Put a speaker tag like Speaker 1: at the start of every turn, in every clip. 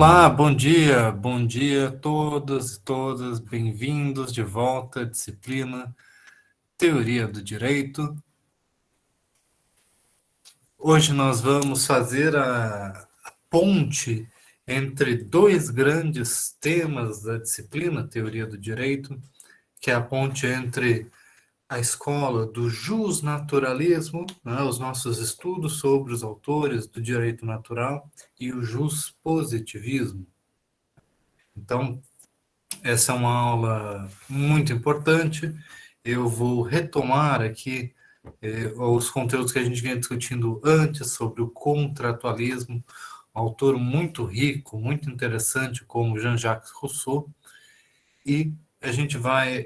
Speaker 1: Olá, bom dia a todas e todas, bem-vindos de volta à disciplina Teoria do Direito. Hoje nós vamos fazer a ponte entre dois grandes temas da disciplina Teoria do Direito, que é a ponte entre a escola do jusnaturalismo, né, os nossos estudos sobre os autores do direito natural, e o juspositivismo. Então, essa é uma aula muito importante. Eu vou retomar aqui os conteúdos que a gente vinha discutindo antes sobre o contratualismo, um autor muito rico, muito interessante, como Jean-Jacques Rousseau, e a gente vai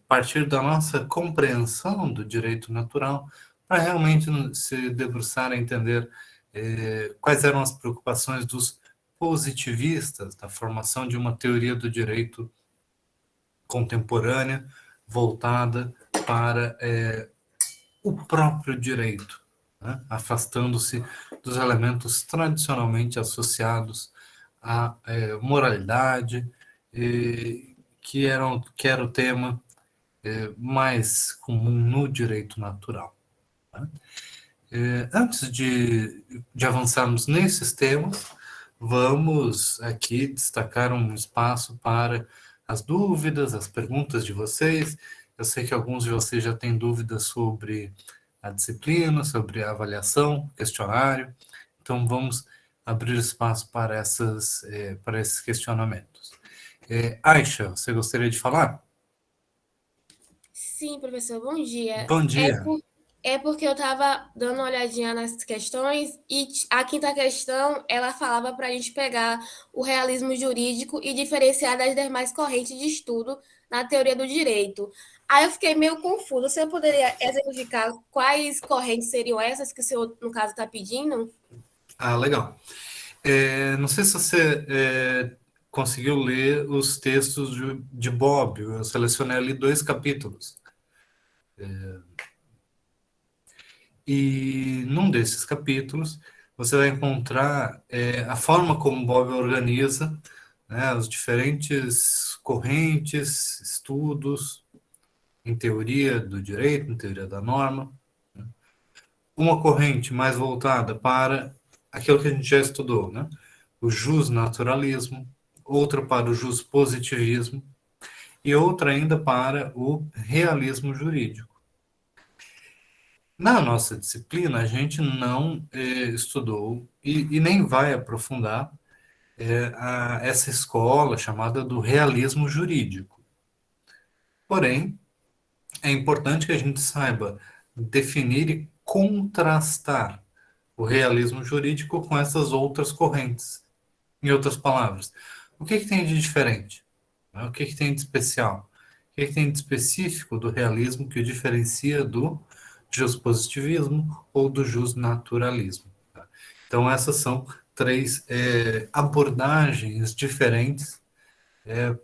Speaker 1: partir da nossa compreensão do direito natural para realmente se debruçar a entender quais eram as preocupações dos positivistas da formação de uma teoria do direito contemporânea voltada para o próprio direito, né? Afastando-se dos elementos tradicionalmente associados à moralidade, que era o tema mais comum no direito natural. Né? Antes de avançarmos nesses temas, vamos aqui destacar um espaço para as dúvidas, as perguntas de vocês. Eu sei que alguns de vocês já têm dúvidas sobre a disciplina, sobre a avaliação, questionário. Então, vamos abrir espaço para para esses questionamentos. Aisha, você gostaria de falar?
Speaker 2: Sim, professor, bom dia.
Speaker 1: Bom
Speaker 2: É,
Speaker 1: dia.
Speaker 2: é porque eu estava dando uma olhadinha nas questões e a quinta questão, ela falava para a gente pegar o realismo jurídico e diferenciar das demais correntes de estudo na teoria do direito. Aí eu fiquei meio confusa. Você poderia exemplificar quais correntes seriam essas que o senhor, no caso, está pedindo?
Speaker 1: Ah, legal. Não sei se você conseguiu ler os textos de Bob. Eu selecionei ali dois capítulos. E num desses capítulos, você vai encontrar a forma como Bob organiza, né, as diferentes correntes, estudos em teoria do direito, em teoria da norma. Uma corrente mais voltada para aquilo que a gente já estudou, né? O justnaturalismo, outra para o justpositivismo e outra ainda para o realismo jurídico. Na nossa disciplina, a gente não estudou e nem vai aprofundar essa escola chamada do realismo jurídico. Porém, é importante que a gente saiba definir e contrastar o realismo jurídico com essas outras correntes. Em outras palavras, o que tem de diferente? O que tem de especial? O que tem de específico do realismo que o diferencia do juspositivismo ou do justnaturalismo? Então, essas são três abordagens diferentes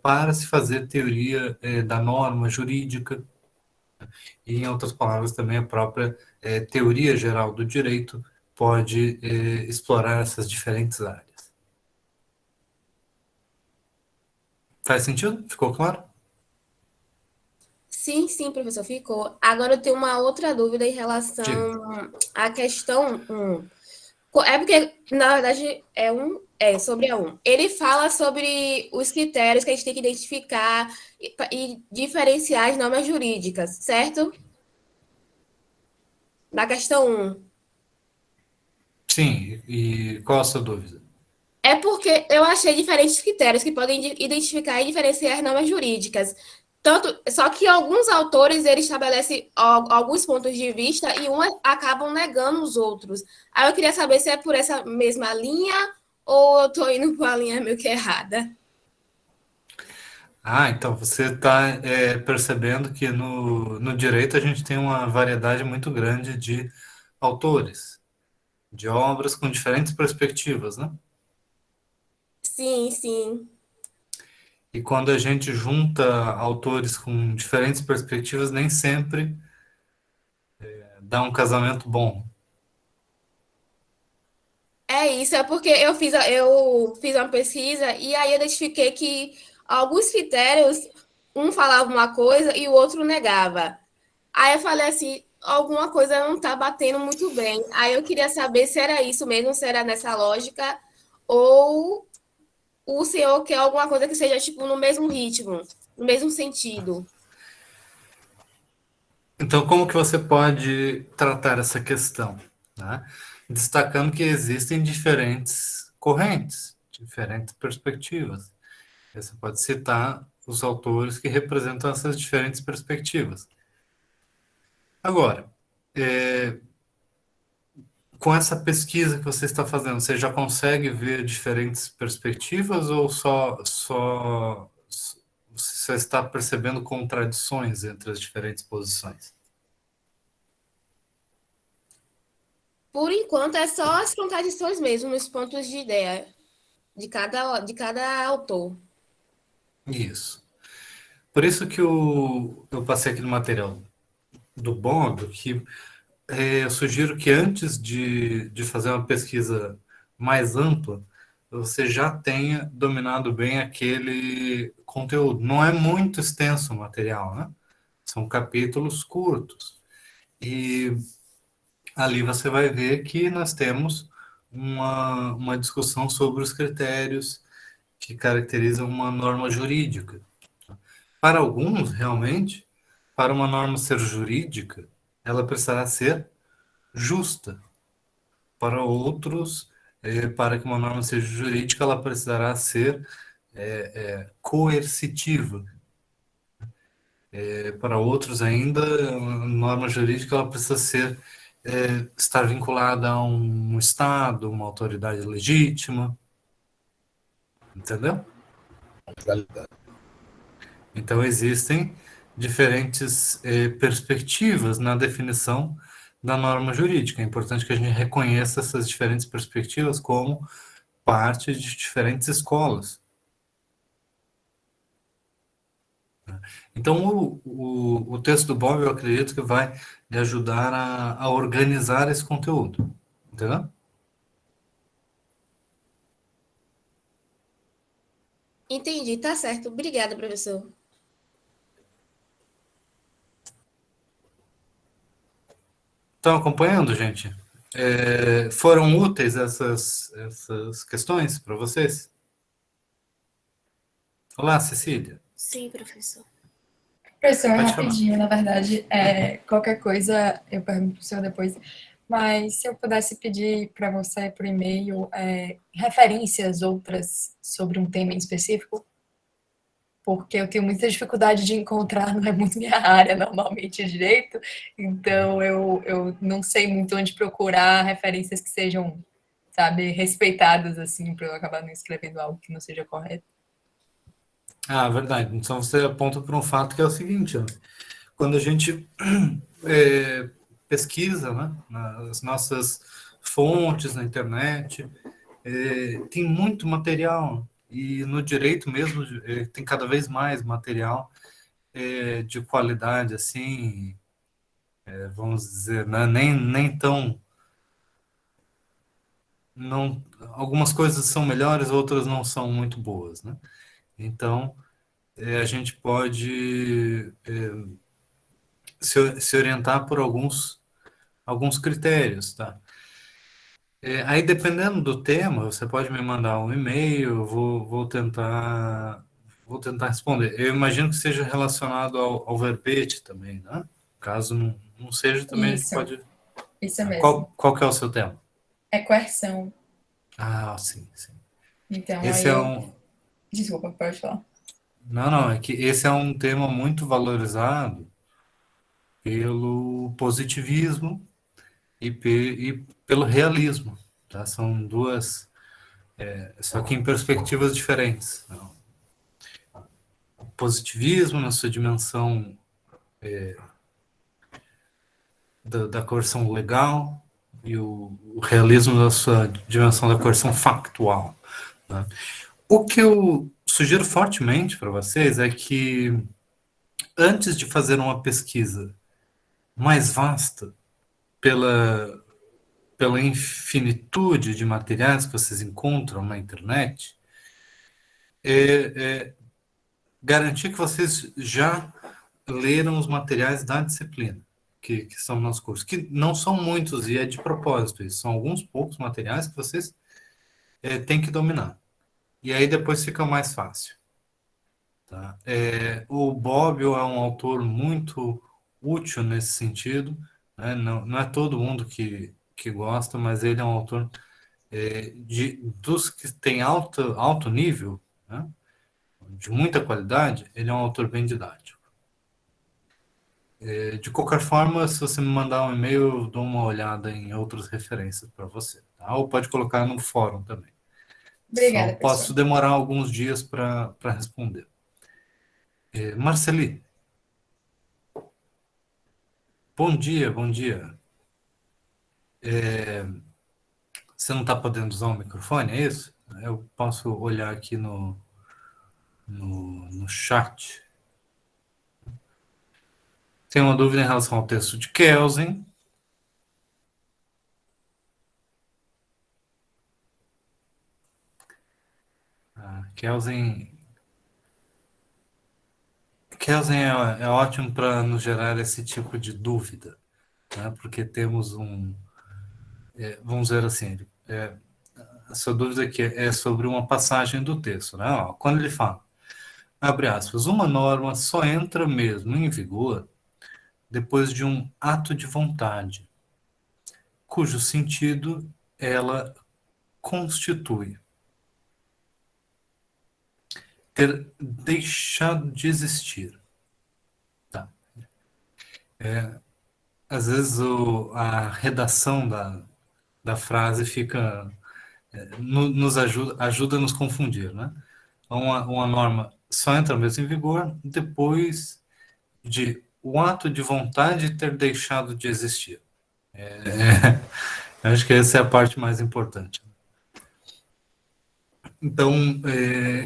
Speaker 1: para se fazer teoria da norma jurídica e, em outras palavras, também a própria teoria geral do direito pode explorar essas diferentes áreas. Faz sentido? Ficou claro?
Speaker 2: Sim, sim, professor, ficou. Agora eu tenho uma outra dúvida em
Speaker 1: Diga.
Speaker 2: relação à questão 1. É porque, na verdade, é sobre a um. Ele fala sobre os critérios que a gente tem que identificar e diferenciar as normas jurídicas, certo? Na questão um.
Speaker 1: Sim, e qual a sua dúvida?
Speaker 2: É porque eu achei diferentes critérios que podem identificar e diferenciar as normas jurídicas. Tanto, só que alguns autores eles estabelecem alguns pontos de vista e uns acabam negando os outros. Aí eu queria saber se é por essa mesma linha ou eu estou indo por uma linha meio que errada.
Speaker 1: Ah, então você está percebendo que no direito a gente tem uma variedade muito grande de autores, de obras com diferentes perspectivas, né?
Speaker 2: Sim, sim.
Speaker 1: E quando a gente junta autores com diferentes perspectivas, nem sempre dá um casamento bom.
Speaker 2: É isso, é porque eu fiz uma pesquisa e aí eu identifiquei que alguns critérios, um falava uma coisa e o outro negava. Aí eu falei assim, alguma coisa não tá batendo muito bem. Aí eu queria saber se era isso mesmo, se era nessa lógica, ou o senhor quer alguma coisa que seja tipo no mesmo ritmo, no mesmo sentido.
Speaker 1: Então, como que você pode tratar essa questão, né? Destacando que existem diferentes correntes, diferentes perspectivas. Você pode citar os autores que representam essas diferentes perspectivas. Agora, é, com essa pesquisa que você está fazendo, você já consegue ver diferentes perspectivas ou você está percebendo contradições entre as diferentes posições?
Speaker 2: Por enquanto é só as contradições mesmo, os pontos de ideia de cada autor.
Speaker 1: Isso. Por isso que eu passei aqui no material do Bob, que eu sugiro que antes de fazer uma pesquisa mais ampla, você já tenha dominado bem aquele conteúdo. Não é muito extenso o material, né? São capítulos curtos. E ali você vai ver que nós temos uma discussão sobre os critérios que caracterizam uma norma jurídica. Para alguns, realmente, para uma norma ser jurídica, ela precisará ser justa. Para outros, para que uma norma seja jurídica, ela precisará ser coercitiva. Para outros ainda, a norma jurídica ela precisa estar vinculada a um Estado, uma autoridade legítima, entendeu? Então existem diferentes perspectivas na definição da norma jurídica. É importante que a gente reconheça essas diferentes perspectivas como parte de diferentes escolas. Então, o texto do Bob, eu acredito que vai lhe ajudar a organizar esse conteúdo, entendeu?
Speaker 2: Entendi, tá certo. Obrigada, professor.
Speaker 1: Estão acompanhando, gente? Foram úteis essas questões para vocês? Olá, Cecília.
Speaker 2: Sim, professor.
Speaker 3: Professor,
Speaker 1: Pode falar.
Speaker 3: rapidinho, na verdade, qualquer coisa eu pergunto para o senhor depois, mas se eu pudesse pedir para você por e-mail referências outras sobre um tema em específico, porque eu tenho muita dificuldade de encontrar, não é muito minha área normalmente direito, então eu não sei muito onde procurar referências que sejam, sabe, respeitadas, assim, para eu acabar não escrevendo algo que não seja correto.
Speaker 1: Ah, verdade. Então você aponta para um fato que é o seguinte, ó. Quando a gente pesquisa, né, nas nossas fontes na internet, tem muito material e no direito mesmo tem cada vez mais material de qualidade assim, vamos dizer, né, nem tão não, algumas coisas são melhores, outras não são muito boas, né? Então a gente pode se orientar por alguns critérios, tá? Aí, dependendo do tema, você pode me mandar um e-mail, eu vou tentar responder. Eu imagino que seja relacionado ao verbete também, né? Caso não seja, também a gente
Speaker 3: Isso,
Speaker 1: pode.
Speaker 3: isso mesmo.
Speaker 1: Qual que é o seu tema?
Speaker 3: É coerção.
Speaker 1: Ah, sim, sim.
Speaker 3: Então,
Speaker 1: Esse
Speaker 3: aí
Speaker 1: é
Speaker 3: eu.
Speaker 1: um.
Speaker 3: Desculpa, pode falar.
Speaker 1: Não, não, é que esse é um tema muito valorizado pelo positivismo e pelo realismo, tá? São duas, só que em perspectivas diferentes. O positivismo na sua dimensão da coerção legal e o realismo da sua dimensão da coerção factual, né? O que eu sugiro fortemente para vocês é que antes de fazer uma pesquisa mais vasta pela, pela infinitude de materiais que vocês encontram na internet, garantir que vocês já leram os materiais da disciplina, que são no nosso curso, que não são muitos e é de propósito, isso são alguns poucos materiais que vocês têm que dominar. E aí depois fica mais fácil. Tá? O Bobbio é um autor muito útil nesse sentido, né? Não é todo mundo que gosta, mas ele é um autor dos que tem alto nível, né? De muita qualidade, ele é um autor bem didático. De qualquer forma, se você me mandar um e-mail, eu dou uma olhada em outras referências para você. Tá? Ou pode colocar no fórum também. Só
Speaker 3: Obrigada,
Speaker 1: posso
Speaker 3: pessoal.
Speaker 1: demorar alguns dias para responder. Marceli, bom dia, bom dia. Você não está podendo usar o microfone, é isso? Eu posso olhar aqui no chat. Tem uma dúvida em relação ao texto de Kelsen. Kelsen é ótimo para nos gerar esse tipo de dúvida, né? Porque temos vamos dizer assim, essa dúvida aqui é sobre uma passagem do texto, né? Ó, quando ele fala, abre aspas, uma norma só entra mesmo em vigor depois de um ato de vontade, cujo sentido ela constitui. Ter deixado de existir. Tá? Às vezes a redação da frase fica nos ajuda a nos confundir, né? Uma norma só entra mesmo em vigor depois de o ato de vontade ter deixado de existir. Acho que essa é a parte mais importante. Então,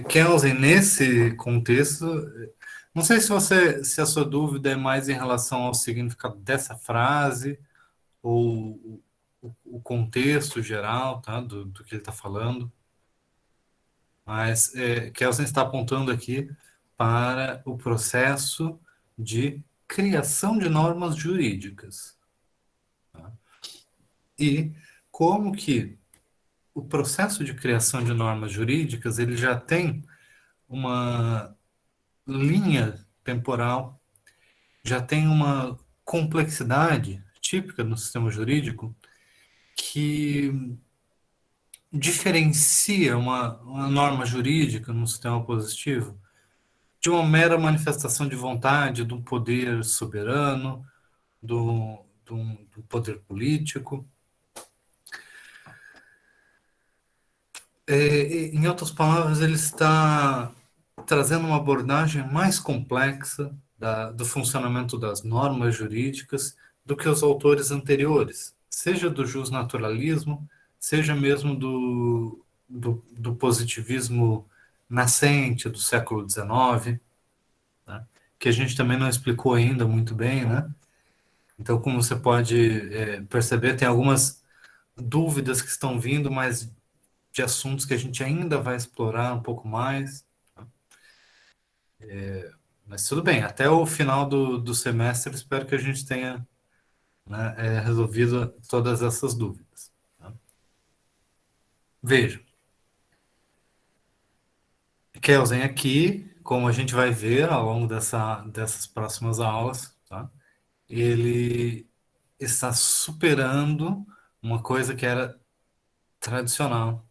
Speaker 1: Kelsen, nesse contexto, não sei se a sua dúvida é mais em relação ao significado dessa frase ou o contexto geral, tá, do que ele está falando, mas Kelsen está apontando aqui para o processo de criação de normas jurídicas. Tá? E como que o processo de criação de normas jurídicas ele já tem uma linha temporal, já tem uma complexidade típica no sistema jurídico que diferencia uma norma jurídica no sistema positivo de uma mera manifestação de vontade do poder soberano, do poder político. Em outras palavras, ele está trazendo uma abordagem mais complexa do funcionamento das normas jurídicas do que os autores anteriores, seja do justnaturalismo, seja mesmo do positivismo nascente do século XIX, né? Que a gente também não explicou ainda muito bem, né? Então, como você pode perceber, tem algumas dúvidas que estão vindo, mas de assuntos que a gente ainda vai explorar um pouco mais. Mas tudo bem, até o final do semestre, espero que a gente tenha, né, resolvido todas essas dúvidas. Tá? Veja, Kelsen aqui, como a gente vai ver ao longo dessas próximas aulas, tá? Ele está superando uma coisa que era tradicional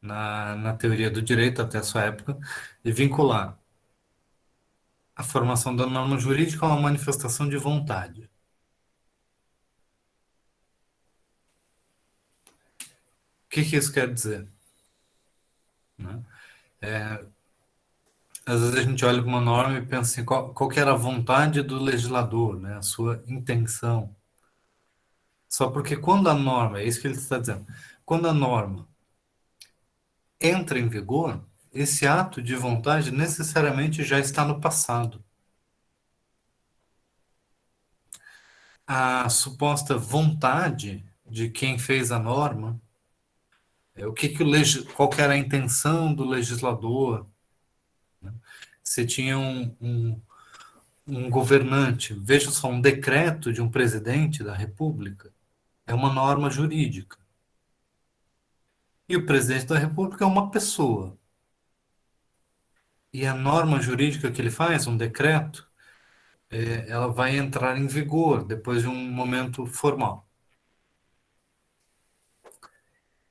Speaker 1: na teoria do direito até a sua época, de vincular a formação da norma jurídica a uma manifestação de vontade. O que isso quer dizer? Né? Às vezes a gente olha para uma norma e pensa assim, qual que era a vontade do legislador, né? A sua intenção. Só porque quando a norma, é isso que ele está dizendo, quando a norma entra em vigor, esse ato de vontade necessariamente já está no passado. A suposta vontade de quem fez a norma, qual que era a intenção do legislador. Você tinha um governante, veja só, um decreto de um presidente da República é uma norma jurídica. E o presidente da República é uma pessoa. E a norma jurídica que ele faz, um decreto, ela vai entrar em vigor depois de um momento formal.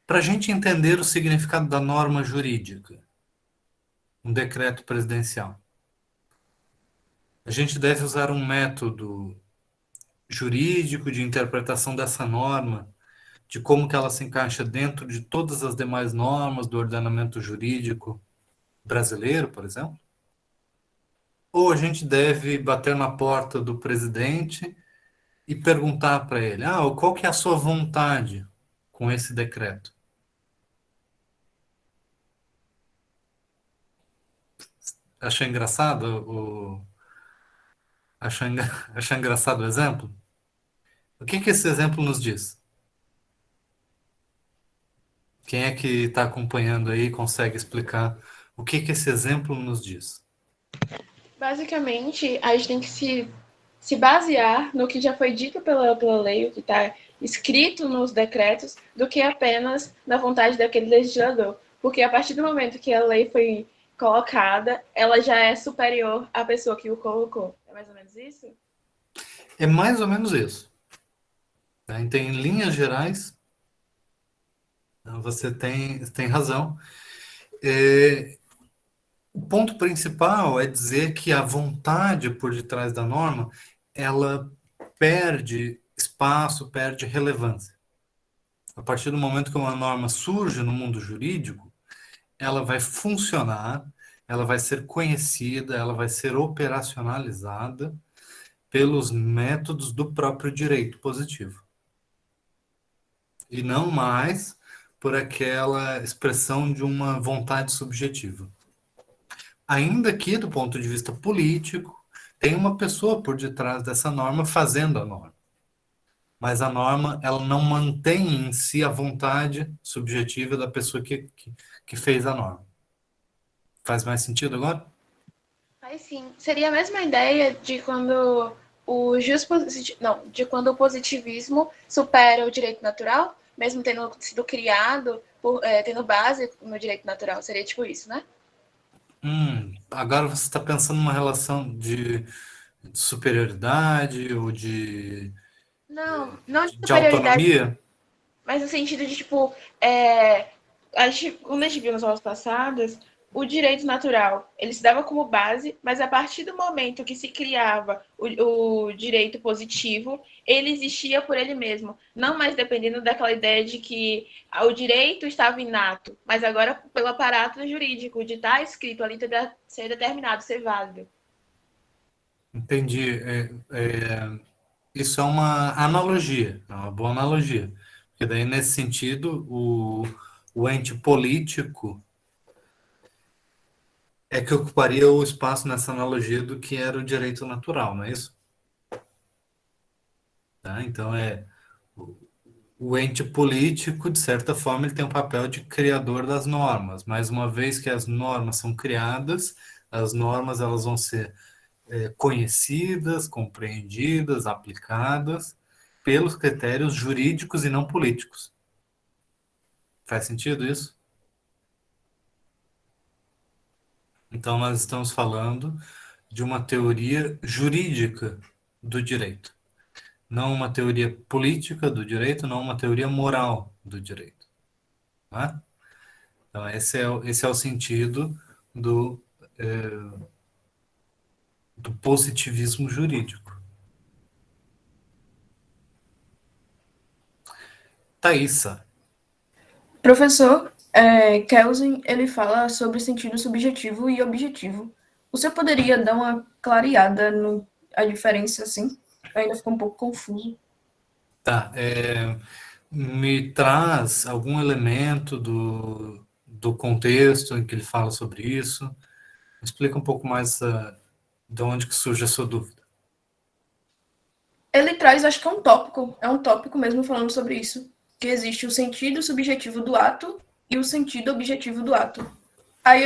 Speaker 1: Para a gente entender o significado da norma jurídica, um decreto presidencial, a gente deve usar um método jurídico de interpretação dessa norma, de como que ela se encaixa dentro de todas as demais normas do ordenamento jurídico brasileiro, por exemplo? Ou a gente deve bater na porta do presidente e perguntar para ele, qual que é a sua vontade com esse decreto? Achei engraçado achei engraçado o exemplo? O que que esse exemplo nos diz? Quem é que está acompanhando aí e consegue explicar o que que esse exemplo nos diz?
Speaker 4: Basicamente, a gente tem que se basear no que já foi dito pela lei, o que está escrito nos decretos, do que apenas na vontade daquele legislador. Porque a partir do momento que a lei foi colocada, ela já é superior à pessoa que o colocou. É mais ou menos isso?
Speaker 1: É mais ou menos isso. Tá? Então, em linhas gerais, você tem razão. O ponto principal é dizer que a vontade por detrás da norma, ela perde espaço, perde relevância. A partir do momento que uma norma surge no mundo jurídico, ela vai funcionar, ela vai ser conhecida, ela vai ser operacionalizada pelos métodos do próprio direito positivo. E não mais por aquela expressão de uma vontade subjetiva. Ainda que, do ponto de vista político, tem uma pessoa por detrás dessa norma fazendo a norma. Mas a norma, ela não mantém em si a vontade subjetiva da pessoa que fez a norma. Faz mais sentido agora?
Speaker 4: Aí sim, seria a mesma ideia de quando de quando o positivismo supera o direito natural, mesmo tendo sido criado, tendo base no direito natural. Seria tipo isso, né?
Speaker 1: Agora você está pensando numa relação de superioridade ou
Speaker 4: Não de
Speaker 1: de
Speaker 4: superioridade,
Speaker 1: autonomia?
Speaker 4: mas no sentido de, tipo, quando a gente viu nas aulas passadas, o direito natural, ele se dava como base, mas a partir do momento que se criava o direito positivo, ele existia por ele mesmo, não mais dependendo daquela ideia de que o direito estava inato, mas agora pelo aparato jurídico, de estar escrito ali, ser determinado, ser válido.
Speaker 1: Entendi. Isso é uma analogia, é uma boa analogia. Porque daí, nesse sentido, o ente político é que ocuparia o espaço nessa analogia do que era o direito natural, não é isso? Tá? Então, o ente político, de certa forma, ele tem um papel de criador das normas, mas uma vez que as normas são criadas, as normas elas vão ser conhecidas, compreendidas, aplicadas pelos critérios jurídicos e não políticos. Faz sentido isso? Então, nós estamos falando de uma teoria jurídica do direito, não uma teoria política do direito, não uma teoria moral do direito. Tá? Então, esse é o sentido do, do positivismo jurídico. Thaísa,
Speaker 5: Professor, Kelsen, ele fala sobre sentido subjetivo e objetivo. Você poderia dar uma clareada no a diferença, assim? Ainda ficou um pouco confuso.
Speaker 1: tá, me traz algum elemento do contexto em que ele fala sobre isso. Explica um pouco mais de onde que surge a sua dúvida.
Speaker 5: Ele traz, acho que é um tópico mesmo falando sobre isso, que existe o sentido subjetivo do ato e o sentido objetivo do ato. Aí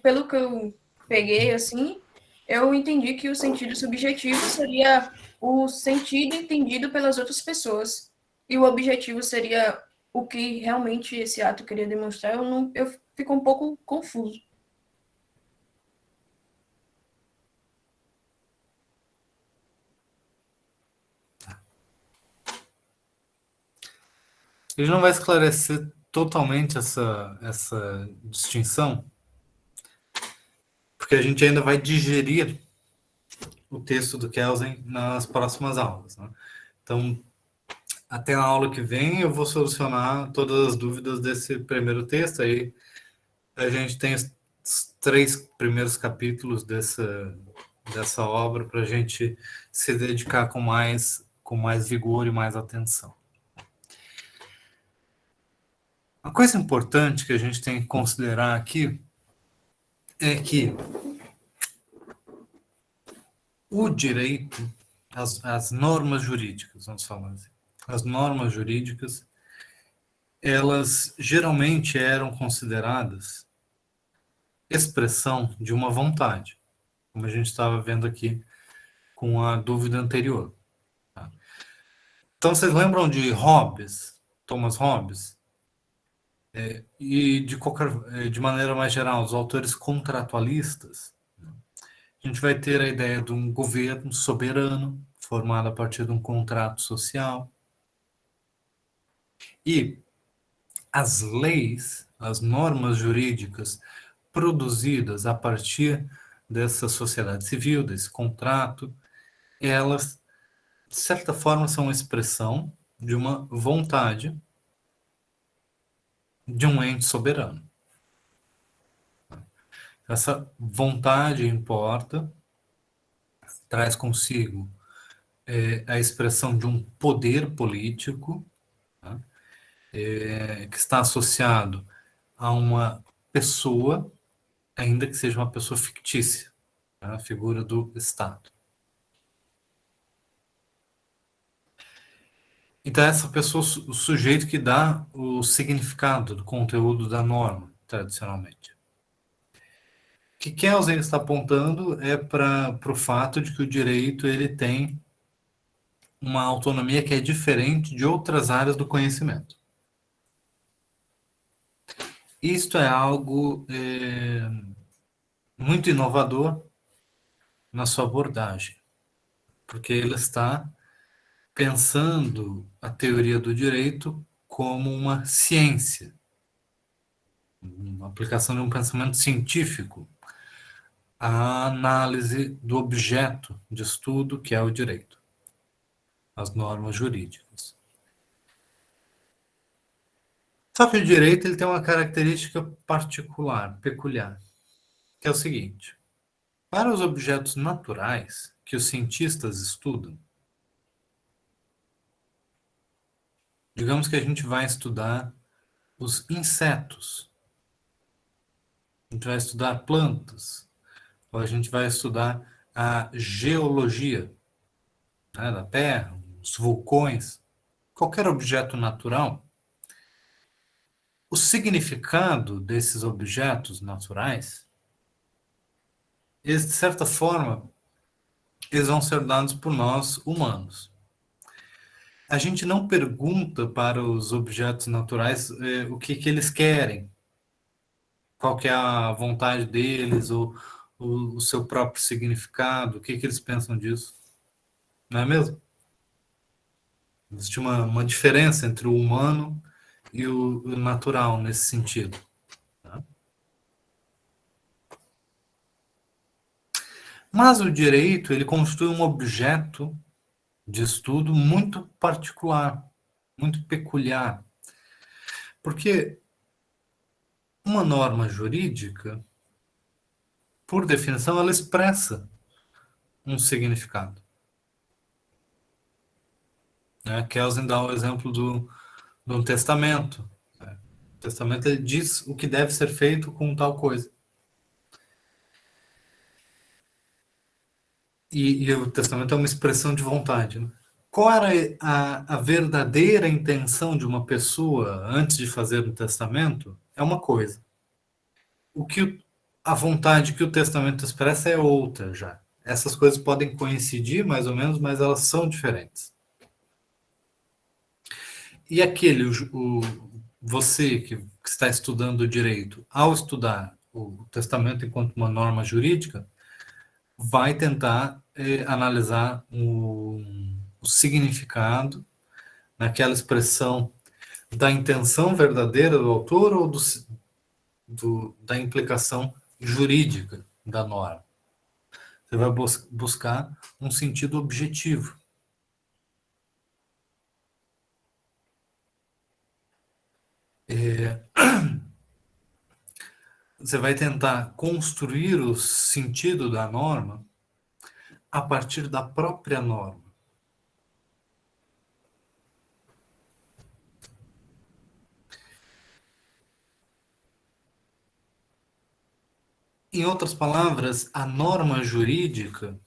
Speaker 5: pelo que eu peguei, assim, eu entendi que o sentido subjetivo seria o sentido entendido pelas outras pessoas. E o objetivo seria o que realmente esse ato queria demonstrar. Eu fico um pouco confuso.
Speaker 1: Ele não vai esclarecer totalmente essa distinção, porque a gente ainda vai digerir o texto do Kelsen nas próximas aulas, né? Então, até a aula que vem eu vou solucionar todas as dúvidas desse primeiro texto. Aí a gente tem os 3 primeiros capítulos dessa obra para a gente se dedicar com mais vigor e mais atenção. Uma coisa importante que a gente tem que considerar aqui é que o direito, as normas jurídicas, vamos falar assim, as normas jurídicas, elas geralmente eram consideradas expressão de uma vontade, como a gente estava vendo aqui com a dúvida anterior. Tá? Então, vocês lembram de Hobbes, Thomas Hobbes? E de maneira mais geral, os autores contratualistas, a gente vai ter a ideia de um governo soberano, formado a partir de um contrato social. E as leis, as normas jurídicas produzidas a partir dessa sociedade civil, desse contrato, elas, de certa forma, são expressão de uma vontade de um ente soberano. Essa vontade importa, traz consigo a expressão de um poder político, tá? Que está associado a uma pessoa, ainda que seja uma pessoa fictícia, tá? A figura do Estado. Então, essa pessoa, o sujeito que dá o significado do conteúdo da norma, tradicionalmente. O que Kelsen está apontando é para o fato de que o direito ele tem uma autonomia que é diferente de outras áreas do conhecimento. Isto é algo muito inovador na sua abordagem, porque ele está pensando a teoria do direito como uma ciência, uma aplicação de um pensamento científico à análise do objeto de estudo, que é o direito, as normas jurídicas. Só que o direito ele tem uma característica particular, peculiar, que é o seguinte: para os objetos naturais que os cientistas estudam, digamos que a gente vai estudar os insetos, a gente vai estudar plantas, ou a gente vai estudar a geologia, né, da Terra, os vulcões, qualquer objeto natural, o significado desses objetos naturais, eles, de certa forma, eles vão ser dados por nós, humanos. A gente não pergunta para os objetos naturais o que eles querem, qual que é a vontade deles, ou o seu próprio significado, o que eles pensam disso. Não é mesmo? Existe uma diferença entre o humano e o natural nesse sentido. Tá? Mas o direito, ele constitui um objeto de estudo muito particular, muito peculiar. Porque uma norma jurídica, por definição, ela expressa um significado. Kelsen dá o exemplo de um testamento. O testamento ele diz o que deve ser feito com tal coisa. E o testamento é uma expressão de vontade. Né? qual era a verdadeira intenção de uma pessoa antes de fazer um testamento é uma coisa. A vontade que o testamento expressa é outra já. Essas coisas podem coincidir mais ou menos, mas elas são diferentes. E você que está estudando direito, ao estudar o testamento enquanto uma norma jurídica, vai tentar analisar o significado naquela expressão da intenção verdadeira do autor ou da implicação jurídica da norma. Você vai buscar um sentido objetivo. Você vai tentar construir o sentido da norma a partir da própria norma. Em outras palavras, a norma jurídica,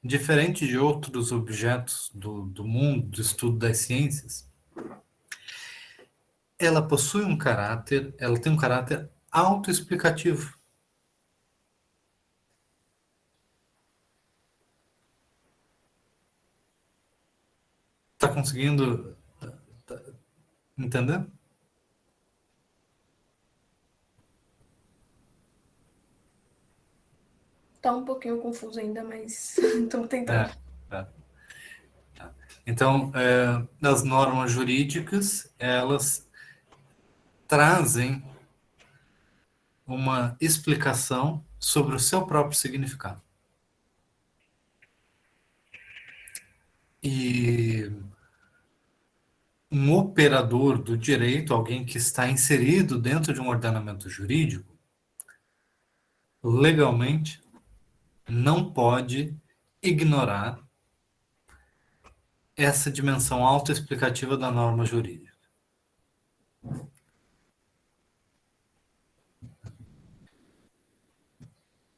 Speaker 1: diferente de outros objetos do mundo, do estudo das ciências, ela tem um caráter autoexplicativo. Está conseguindo entender?
Speaker 5: Tá um pouquinho confuso ainda, mas estou tentando.
Speaker 1: É. Então, as normas jurídicas, elas trazem uma explicação sobre o seu próprio significado. E um operador do direito, alguém que está inserido dentro de um ordenamento jurídico, legalmente, não pode ignorar essa dimensão autoexplicativa da norma jurídica.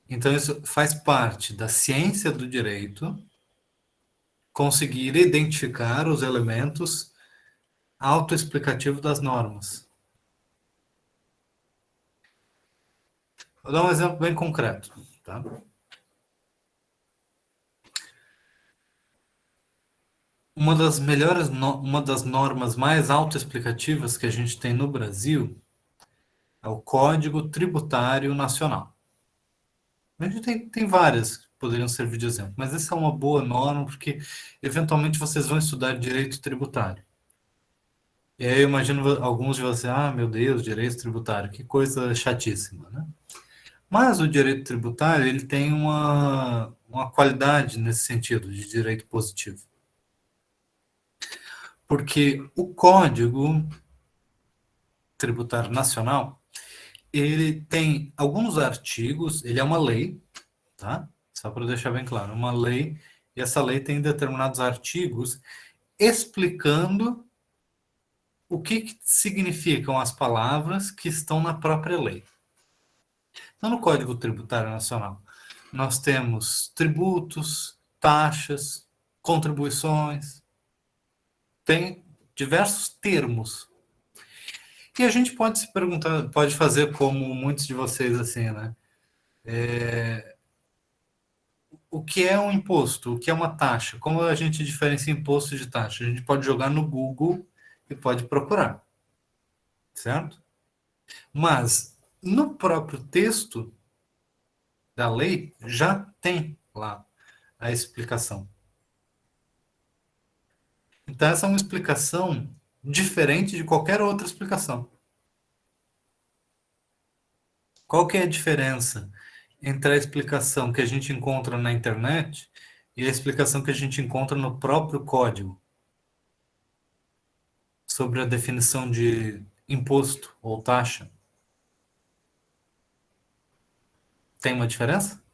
Speaker 1: Então, isso faz parte da ciência do direito conseguir identificar os elementos autoexplicativos das normas. Vou dar um exemplo bem concreto. Tá? Uma das normas mais autoexplicativas que a gente tem no Brasil é o Código Tributário Nacional. A gente tem várias que poderiam servir de exemplo, mas essa é uma boa norma porque, eventualmente, vocês vão estudar direito tributário. E aí eu imagino alguns de vocês, meu Deus, direito tributário, que coisa chatíssima, né? Mas o direito tributário, ele tem uma qualidade nesse sentido, de direito positivo. Porque o Código Tributário Nacional, ele tem alguns artigos, ele é uma lei, tá? Só para deixar bem claro, uma lei, e essa lei tem determinados artigos explicando o que significam as palavras que estão na própria lei. Então, no Código Tributário Nacional, nós temos tributos, taxas, contribuições, tem diversos termos. E a gente pode se perguntar, pode fazer como muitos de vocês, assim, né? O que é um imposto? O que é uma taxa? Como a gente diferencia imposto de taxa? A gente pode jogar no Google e pode procurar, certo? Mas no próprio texto da lei já tem lá a explicação. Então essa é uma explicação diferente de qualquer outra explicação. Qual que é a diferença entre a explicação que a gente encontra na internet e a explicação que a gente encontra no próprio código sobre a definição de imposto ou taxa? Tem uma diferença?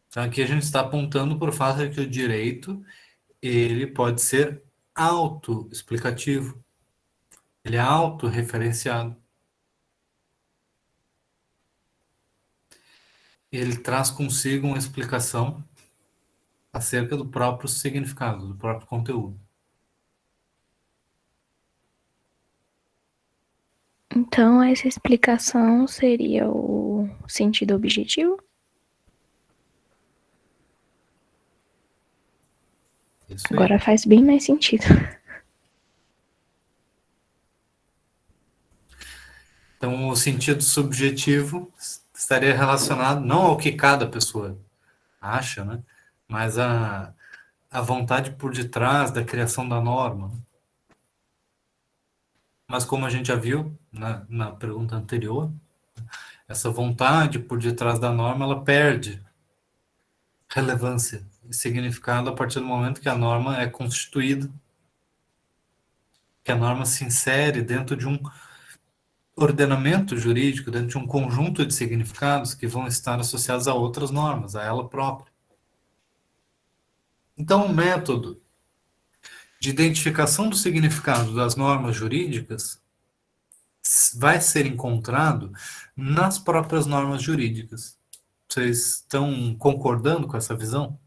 Speaker 1: Então aqui a gente está apontando por fato de que o direito ele pode ser autoexplicativo. Ele é autorreferenciado. Ele traz consigo uma explicação acerca do próprio significado, do próprio conteúdo.
Speaker 6: Então, essa explicação seria o sentido objetivo?
Speaker 1: Isso aí.
Speaker 6: Agora faz bem mais sentido.
Speaker 1: Então, o sentido subjetivo estaria relacionado não ao que cada pessoa acha, né? Mas a vontade por detrás da criação da norma. Mas como a gente já viu na pergunta anterior, essa vontade por detrás da norma, ela perde relevância e significado a partir do momento que a norma é constituída, que a norma se insere dentro de um ordenamento jurídico, dentro de um conjunto de significados que vão estar associados a outras normas, a ela própria. Então, o método de identificação do significado das normas jurídicas vai ser encontrado nas próprias normas jurídicas. Vocês estão concordando com essa visão?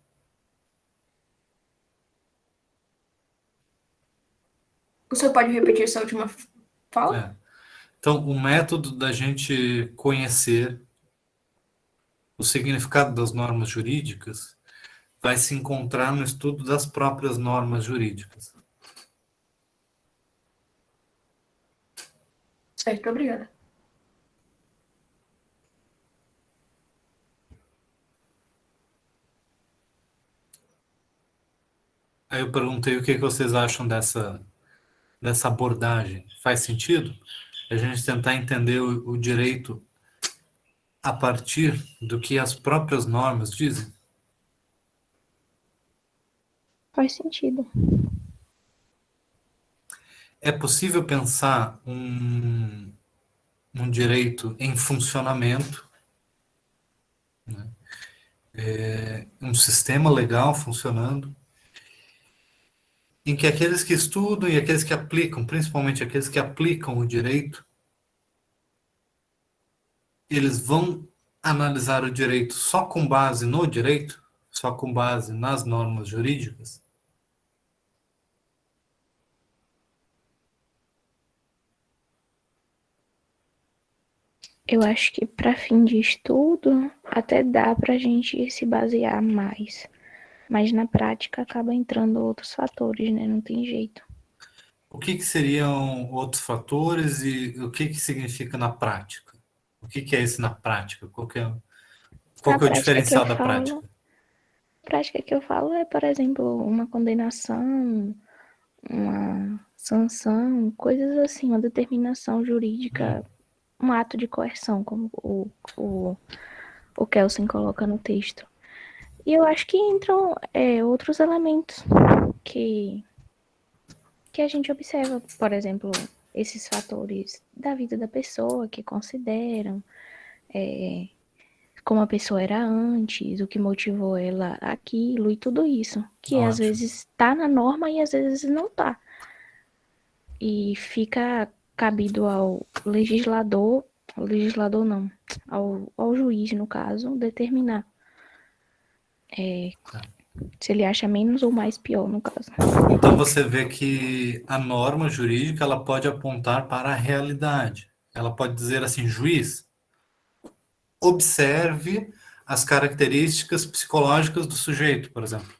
Speaker 5: Você pode repetir essa última fala?
Speaker 1: É. Então, o método da gente conhecer o significado das normas jurídicas vai se encontrar no estudo das próprias normas jurídicas.
Speaker 5: Certo, obrigada.
Speaker 1: Aí eu perguntei o que vocês acham dessa abordagem. Faz sentido? A gente tentar entender o direito a partir do que as próprias normas dizem?
Speaker 6: Faz sentido.
Speaker 1: É possível pensar um direito em funcionamento, né? Um sistema legal funcionando, em que aqueles que estudam e aqueles que aplicam, principalmente aqueles que aplicam o direito, eles vão analisar o direito só com base no direito, só com base nas normas jurídicas?
Speaker 6: Eu acho que para fim de estudo até dá para a gente se basear mais. Mas na prática acaba entrando outros fatores, né? Não tem jeito.
Speaker 1: O que seriam outros fatores e o que significa na prática? O que é isso na prática? Qual que é o diferencial da prática?
Speaker 6: A prática que eu falo é, por exemplo, uma condenação, uma sanção, coisas assim, uma determinação jurídica, um ato de coerção, como o Kelsen coloca no texto. E eu acho que entram outros elementos que a gente observa, por exemplo, esses fatores da vida da pessoa que consideram, como a pessoa era antes, o que motivou ela aquilo e tudo isso, que às vezes está na norma e às vezes não está. E fica cabido ao legislador não, ao juiz, no caso, determinar se ele acha menos ou mais pior, no caso.
Speaker 1: Então você vê que a norma jurídica ela pode apontar para a realidade. Ela pode dizer assim, juiz, observe as características psicológicas do sujeito, por exemplo.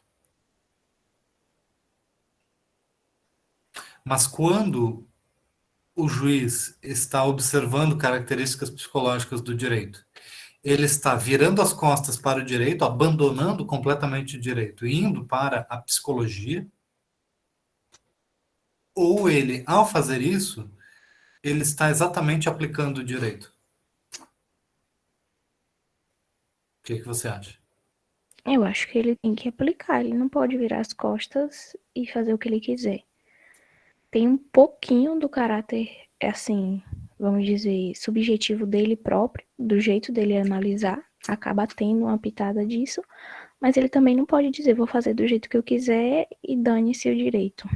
Speaker 1: Mas quando o juiz está observando características psicológicas do direito, ele está virando as costas para o direito, abandonando completamente o direito, indo para a psicologia, ou ele, ao fazer isso, ele está exatamente aplicando o direito? O que você acha?
Speaker 6: Eu acho que ele tem que aplicar, ele não pode virar as costas e fazer o que ele quiser. Tem um pouquinho do caráter, assim, vamos dizer, subjetivo dele próprio, do jeito dele analisar, acaba tendo uma pitada disso, mas ele também não pode dizer, vou fazer do jeito que eu quiser e dane-se o direito.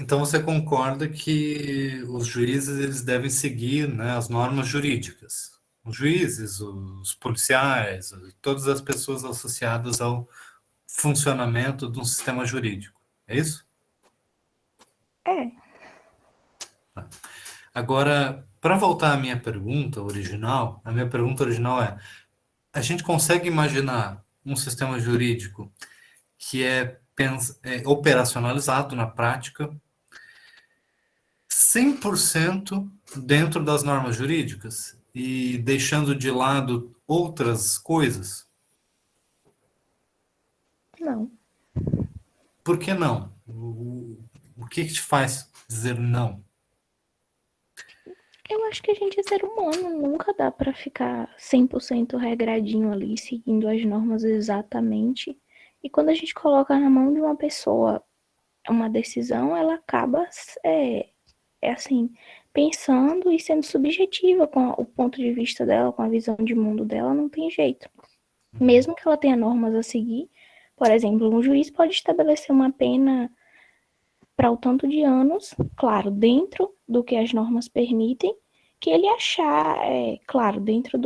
Speaker 1: Então você concorda que os juízes eles devem seguir, né, as normas jurídicas? Os juízes, os policiais, todas as pessoas associadas ao funcionamento de um sistema jurídico. É isso?
Speaker 6: É,
Speaker 1: Agora, para voltar à minha pergunta original, a minha pergunta original é: a gente consegue imaginar um sistema jurídico que é operacionalizado na prática 100% dentro das normas jurídicas e deixando de lado outras coisas?
Speaker 6: não.
Speaker 1: Por que não? O que te faz dizer não?
Speaker 6: Eu acho que a gente é ser humano, nunca dá pra ficar 100% regradinho ali, seguindo as normas exatamente. E quando a gente coloca na mão de uma pessoa uma decisão, ela acaba, assim, pensando e sendo subjetiva com o ponto de vista dela, com a visão de mundo dela, não tem jeito. Mesmo que ela tenha normas a seguir, por exemplo, um juiz pode estabelecer uma pena para o tanto de anos, claro, dentro do que as normas permitem, que ele achar, claro, dentro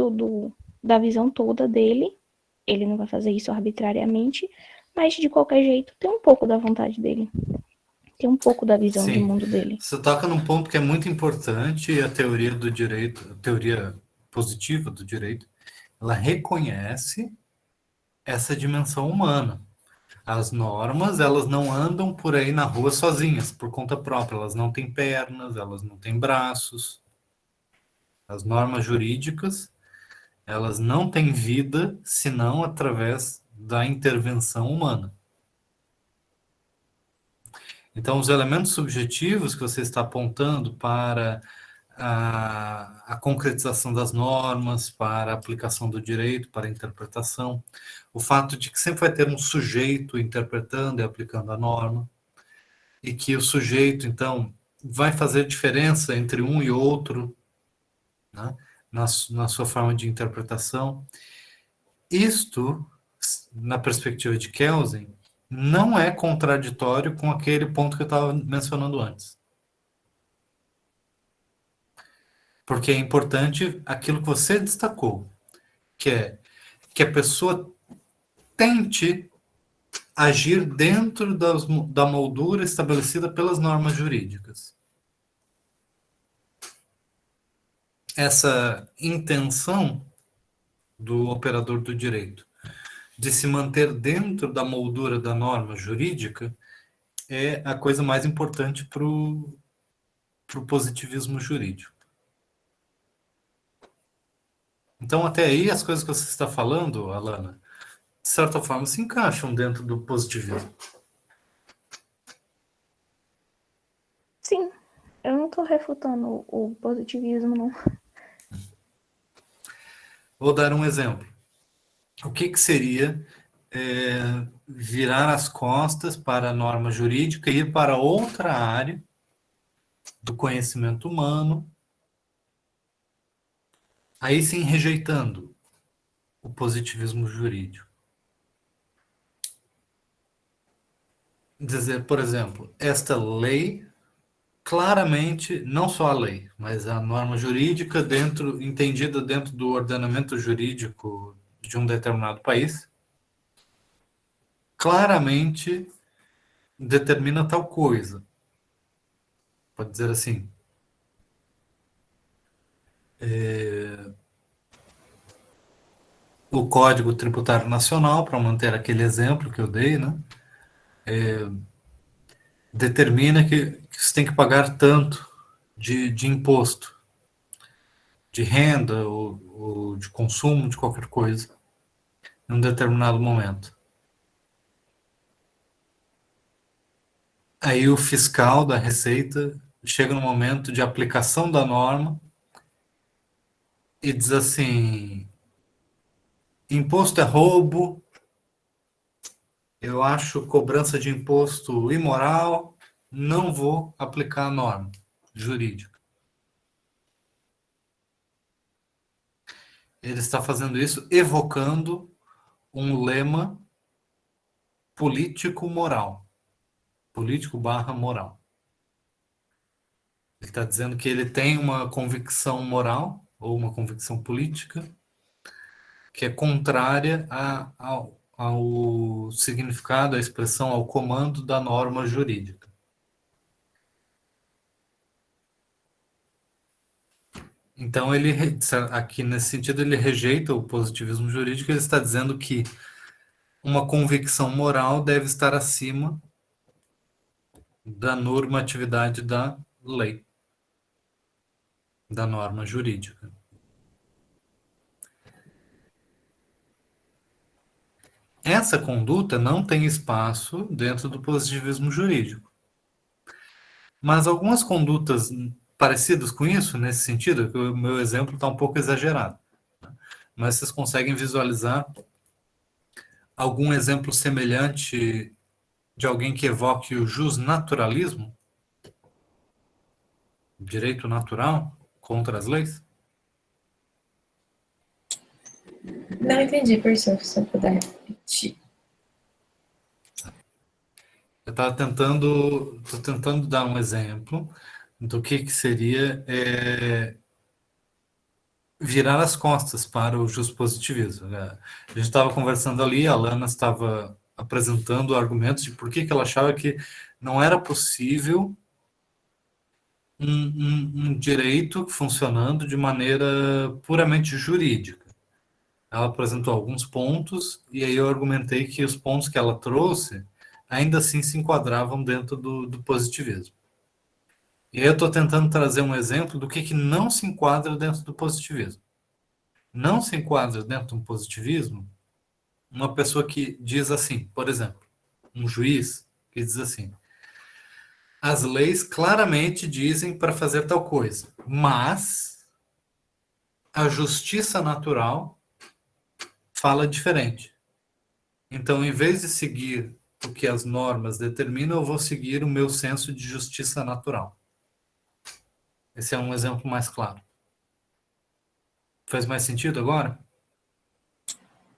Speaker 6: da visão toda dele, ele não vai fazer isso arbitrariamente, mas de qualquer jeito tem um pouco da vontade dele, tem um pouco da visão de
Speaker 1: Sim,
Speaker 6: mundo dele.
Speaker 1: você toca num ponto que é muito importante, a teoria do direito, a teoria positiva do direito, ela reconhece essa dimensão humana. As normas, elas não andam por aí na rua sozinhas, por conta própria. Elas não têm pernas, elas não têm braços. As normas jurídicas, elas não têm vida senão através da intervenção humana. Então, os elementos subjetivos que você está apontando para a concretização das normas, para a aplicação do direito, para a interpretação, o fato de que sempre vai ter um sujeito interpretando e aplicando a norma, e que o sujeito, então, vai fazer diferença entre um e outro, né, na sua forma de interpretação. Isto, na perspectiva de Kelsen, não é contraditório com aquele ponto que eu estava mencionando antes. Porque é importante aquilo que você destacou, que é que a pessoa tente agir dentro da moldura estabelecida pelas normas jurídicas. Essa intenção do operador do direito de se manter dentro da moldura da norma jurídica é a coisa mais importante para o positivismo jurídico. Então, até aí, as coisas que você está falando, Alana, de certa forma, se encaixam dentro do positivismo.
Speaker 6: Sim, eu não estou refutando o positivismo, não.
Speaker 1: Vou dar um exemplo. O que seria virar as costas para a norma jurídica e ir para outra área do conhecimento humano, aí sim rejeitando o positivismo jurídico. Dizer, por exemplo, esta lei claramente, não só a lei, mas a norma jurídica entendida dentro do ordenamento jurídico de um determinado país, claramente determina tal coisa. Pode dizer assim, o Código Tributário Nacional, para manter aquele exemplo que eu dei, né, determina que você tem que pagar tanto de imposto, de renda ou de consumo de qualquer coisa, em um determinado momento. Aí o fiscal da Receita chega no momento de aplicação da norma e diz assim: imposto é roubo, eu acho cobrança de imposto imoral, não vou aplicar a norma jurídica. Ele está fazendo isso evocando um lema político-moral. Político/moral. Ele está dizendo que ele tem uma convicção moral ou uma convicção política que é contrária ao significado, à expressão, ao comando da norma jurídica. Então, ele, aqui nesse sentido, ele rejeita o positivismo jurídico, ele está dizendo que uma convicção moral deve estar acima da normatividade da lei, da norma jurídica. Essa conduta não tem espaço dentro do positivismo jurídico. Mas algumas condutas parecidas com isso, nesse sentido, que o meu exemplo está um pouco exagerado, mas vocês conseguem visualizar algum exemplo semelhante de alguém que evoque o justnaturalismo, direito natural, contra as leis?
Speaker 3: Não entendi, professor, se você puder repetir.
Speaker 1: Eu estava tentando dar um exemplo do que seria virar as costas para o justpositivismo. A gente estava conversando ali, a Lana estava apresentando argumentos de por que ela achava que não era possível um direito funcionando de maneira puramente jurídica. Ela apresentou alguns pontos e aí eu argumentei que os pontos que ela trouxe ainda assim se enquadravam dentro do positivismo. E aí eu estou tentando trazer um exemplo do que não se enquadra dentro do positivismo. Não se enquadra dentro do positivismo uma pessoa que diz assim, por exemplo, um juiz que diz assim: as leis claramente dizem para fazer tal coisa, mas a justiça natural fala diferente. Então, em vez de seguir o que as normas determinam, eu vou seguir o meu senso de justiça natural. Esse é um exemplo mais claro. Faz mais sentido agora?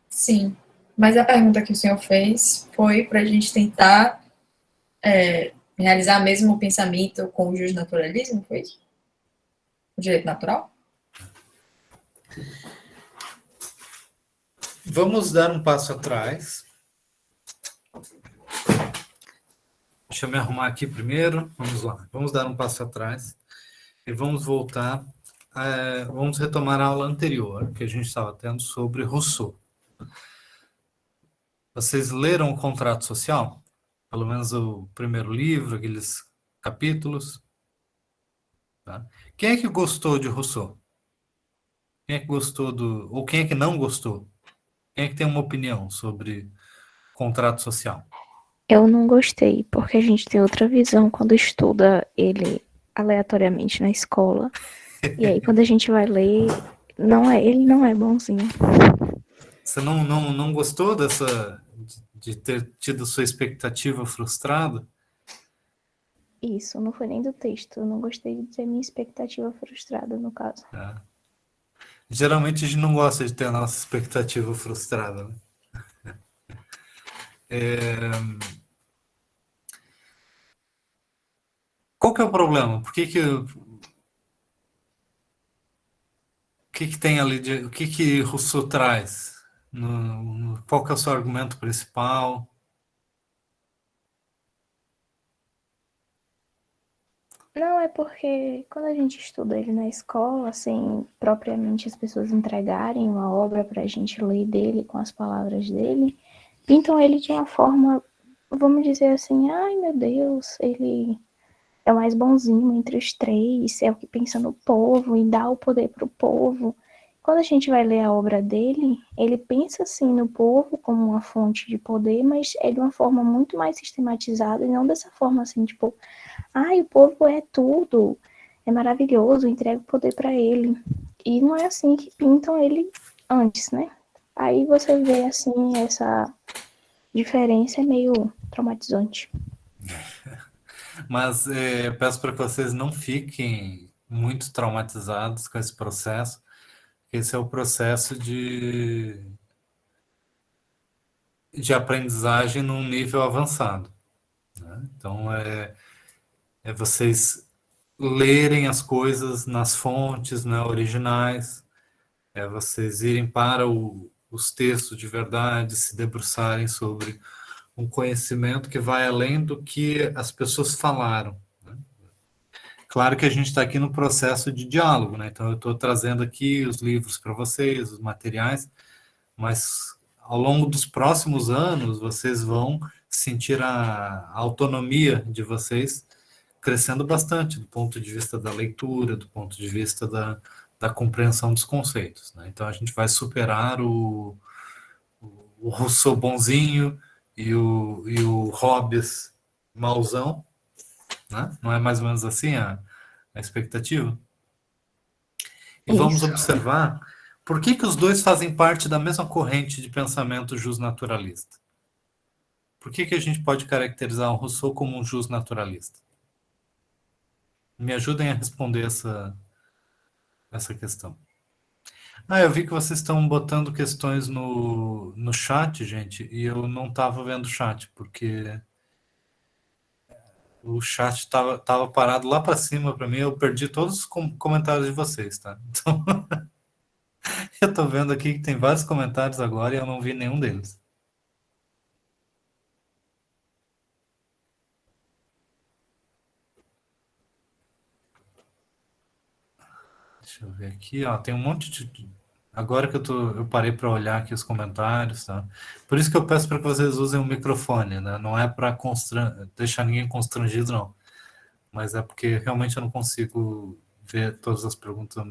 Speaker 3: Sim, mas a pergunta que o senhor fez foi para a gente tentar realizar mesmo o pensamento com o justnaturalismo, foi isso? O direito natural?
Speaker 1: Vamos dar um passo atrás. Deixa eu me arrumar aqui primeiro. Vamos lá. Vamos dar um passo atrás e vamos voltar. Vamos retomar a aula anterior que a gente estava tendo sobre Rousseau. Vocês leram o Contrato Social? Pelo menos o primeiro livro, aqueles capítulos. Tá? Quem é que gostou de Rousseau? Quem é que gostou ou quem é que não gostou? Quem é que tem uma opinião sobre contrato social?
Speaker 6: Eu não gostei, porque a gente tem outra visão quando estuda ele aleatoriamente na escola. E aí, quando a gente vai ler, ele não é bonzinho.
Speaker 1: Você não gostou de ter tido sua expectativa frustrada?
Speaker 6: Isso, não foi nem do texto. Eu não gostei de ter minha expectativa frustrada, no caso.
Speaker 1: Tá. Geralmente a gente não gosta de ter a nossa expectativa frustrada, né? Qual que é o problema? O que tem ali o que Rousseau traz? Qual que é o seu argumento principal?
Speaker 6: Não, é porque quando a gente estuda ele na escola, sem propriamente as pessoas entregarem uma obra para a gente ler dele com as palavras dele, pintam ele de uma forma, vamos dizer assim, ai meu Deus, ele é o mais bonzinho entre os três, é o que pensa no povo e dá o poder para o povo. Quando a gente vai ler a obra dele, ele pensa assim no povo como uma fonte de poder, mas é de uma forma muito mais sistematizada e não dessa forma assim, tipo, ai, o povo é tudo, é maravilhoso, entrega o poder para ele. E não é assim que pintam ele antes, né? Aí você vê assim, essa diferença é meio traumatizante.
Speaker 1: Mas peço para que vocês não fiquem muito traumatizados com esse processo. Esse é o processo de aprendizagem num nível avançado, né? Então, vocês lerem as coisas nas fontes, né, originais, vocês irem para os textos de verdade, se debruçarem sobre um conhecimento que vai além do que as pessoas falaram. Né? Claro que a gente está aqui no processo de diálogo, né? Então eu estou trazendo aqui os livros para vocês, os materiais, mas ao longo dos próximos anos vocês vão sentir a autonomia de vocês crescendo bastante do ponto de vista da leitura, do ponto de vista da compreensão dos conceitos. Né? Então a gente vai superar o Rousseau bonzinho e o Hobbes mauzão, né? Não é mais ou menos assim a expectativa? E vamos
Speaker 6: Isso.
Speaker 1: observar por que os dois fazem parte da mesma corrente de pensamento justnaturalista. Por que a gente pode caracterizar o Rousseau como um justnaturalista? Me ajudem a responder essa questão. Eu vi que vocês estão botando questões no chat, gente, e eu não estava vendo o chat, porque o chat estava parado lá para cima para mim, eu perdi todos os comentários de vocês, tá? Então, eu estou vendo aqui que tem vários comentários agora e eu não vi nenhum deles. Deixa eu ver aqui, ó, tem um monte de... Agora que eu parei para olhar aqui os comentários, tá? Por isso que eu peço para que vocês usem o microfone, né? Não é para deixar ninguém constrangido, não. Mas é porque realmente eu não consigo ver todas as perguntas.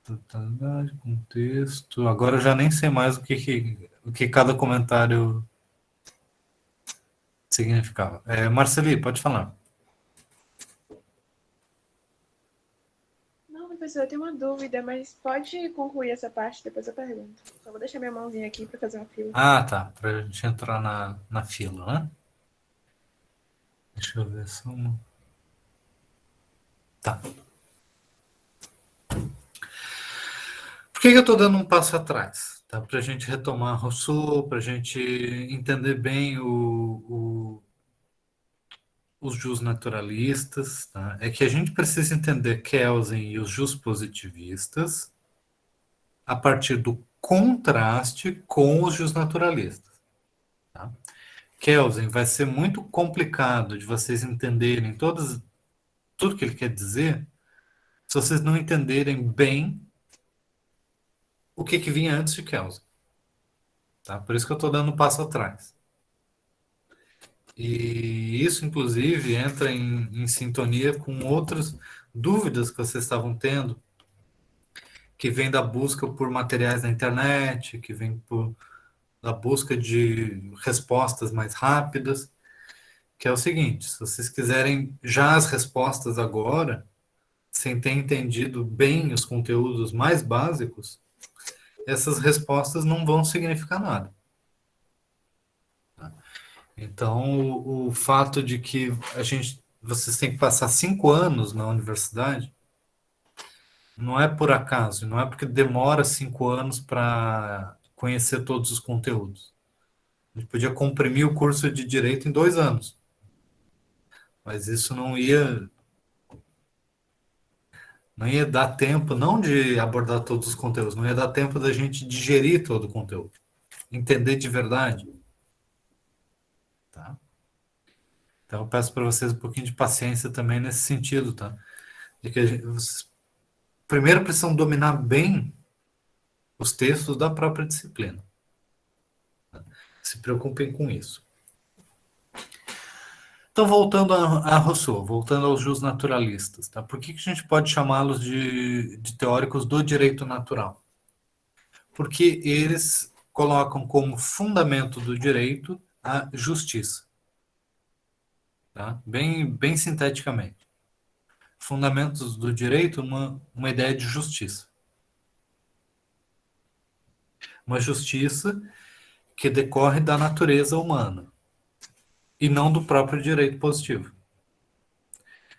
Speaker 1: Totalidade, contexto. Agora eu já nem sei mais o que cada comentário significava. Marceli, pode falar.
Speaker 4: Não, professor, eu tenho uma dúvida, mas pode concluir essa parte, depois eu pergunto. Só vou deixar minha mãozinha aqui para fazer uma fila.
Speaker 1: Tá. Para a gente entrar na fila, né? Deixa eu ver só uma. Tá. Por que eu estou dando um passo atrás? Tá? Para a gente retomar Rousseau, para a gente entender bem os justnaturalistas, tá? É que a gente precisa entender Kelsen e os justpositivistas a partir do contraste com os justnaturalistas. Tá? Kelsen vai ser muito complicado de vocês entenderem tudo que ele quer dizer se vocês não entenderem bem o que vinha antes de Kelsen. Tá? Por isso que eu estou dando um passo atrás. E isso, inclusive, entra em sintonia com outras dúvidas que vocês estavam tendo, que vem da busca por materiais na internet, que vem da busca de respostas mais rápidas, que é o seguinte: se vocês quiserem já as respostas agora, sem ter entendido bem os conteúdos mais básicos, essas respostas não vão significar nada. Então, o fato de que vocês têm que passar 5 anos na universidade, não é por acaso, não é porque demora 5 anos para conhecer todos os conteúdos. A gente podia comprimir o curso de Direito em 2 anos, mas isso não ia dar tempo, não de abordar todos os conteúdos, não ia dar tempo da gente digerir todo o conteúdo, entender de verdade. Tá? Então, eu peço para vocês um pouquinho de paciência também nesse sentido, tá? De que vocês primeiro precisam dominar bem os textos da própria disciplina. Se preocupem com isso. Então, voltando a Rousseau, voltando aos justnaturalistas, tá? Por que a gente pode chamá-los de teóricos do direito natural? Porque eles colocam como fundamento do direito a justiça. Tá? Bem sinteticamente. Fundamentos do direito, uma ideia de justiça. Uma justiça que decorre da natureza humana e não do próprio direito positivo.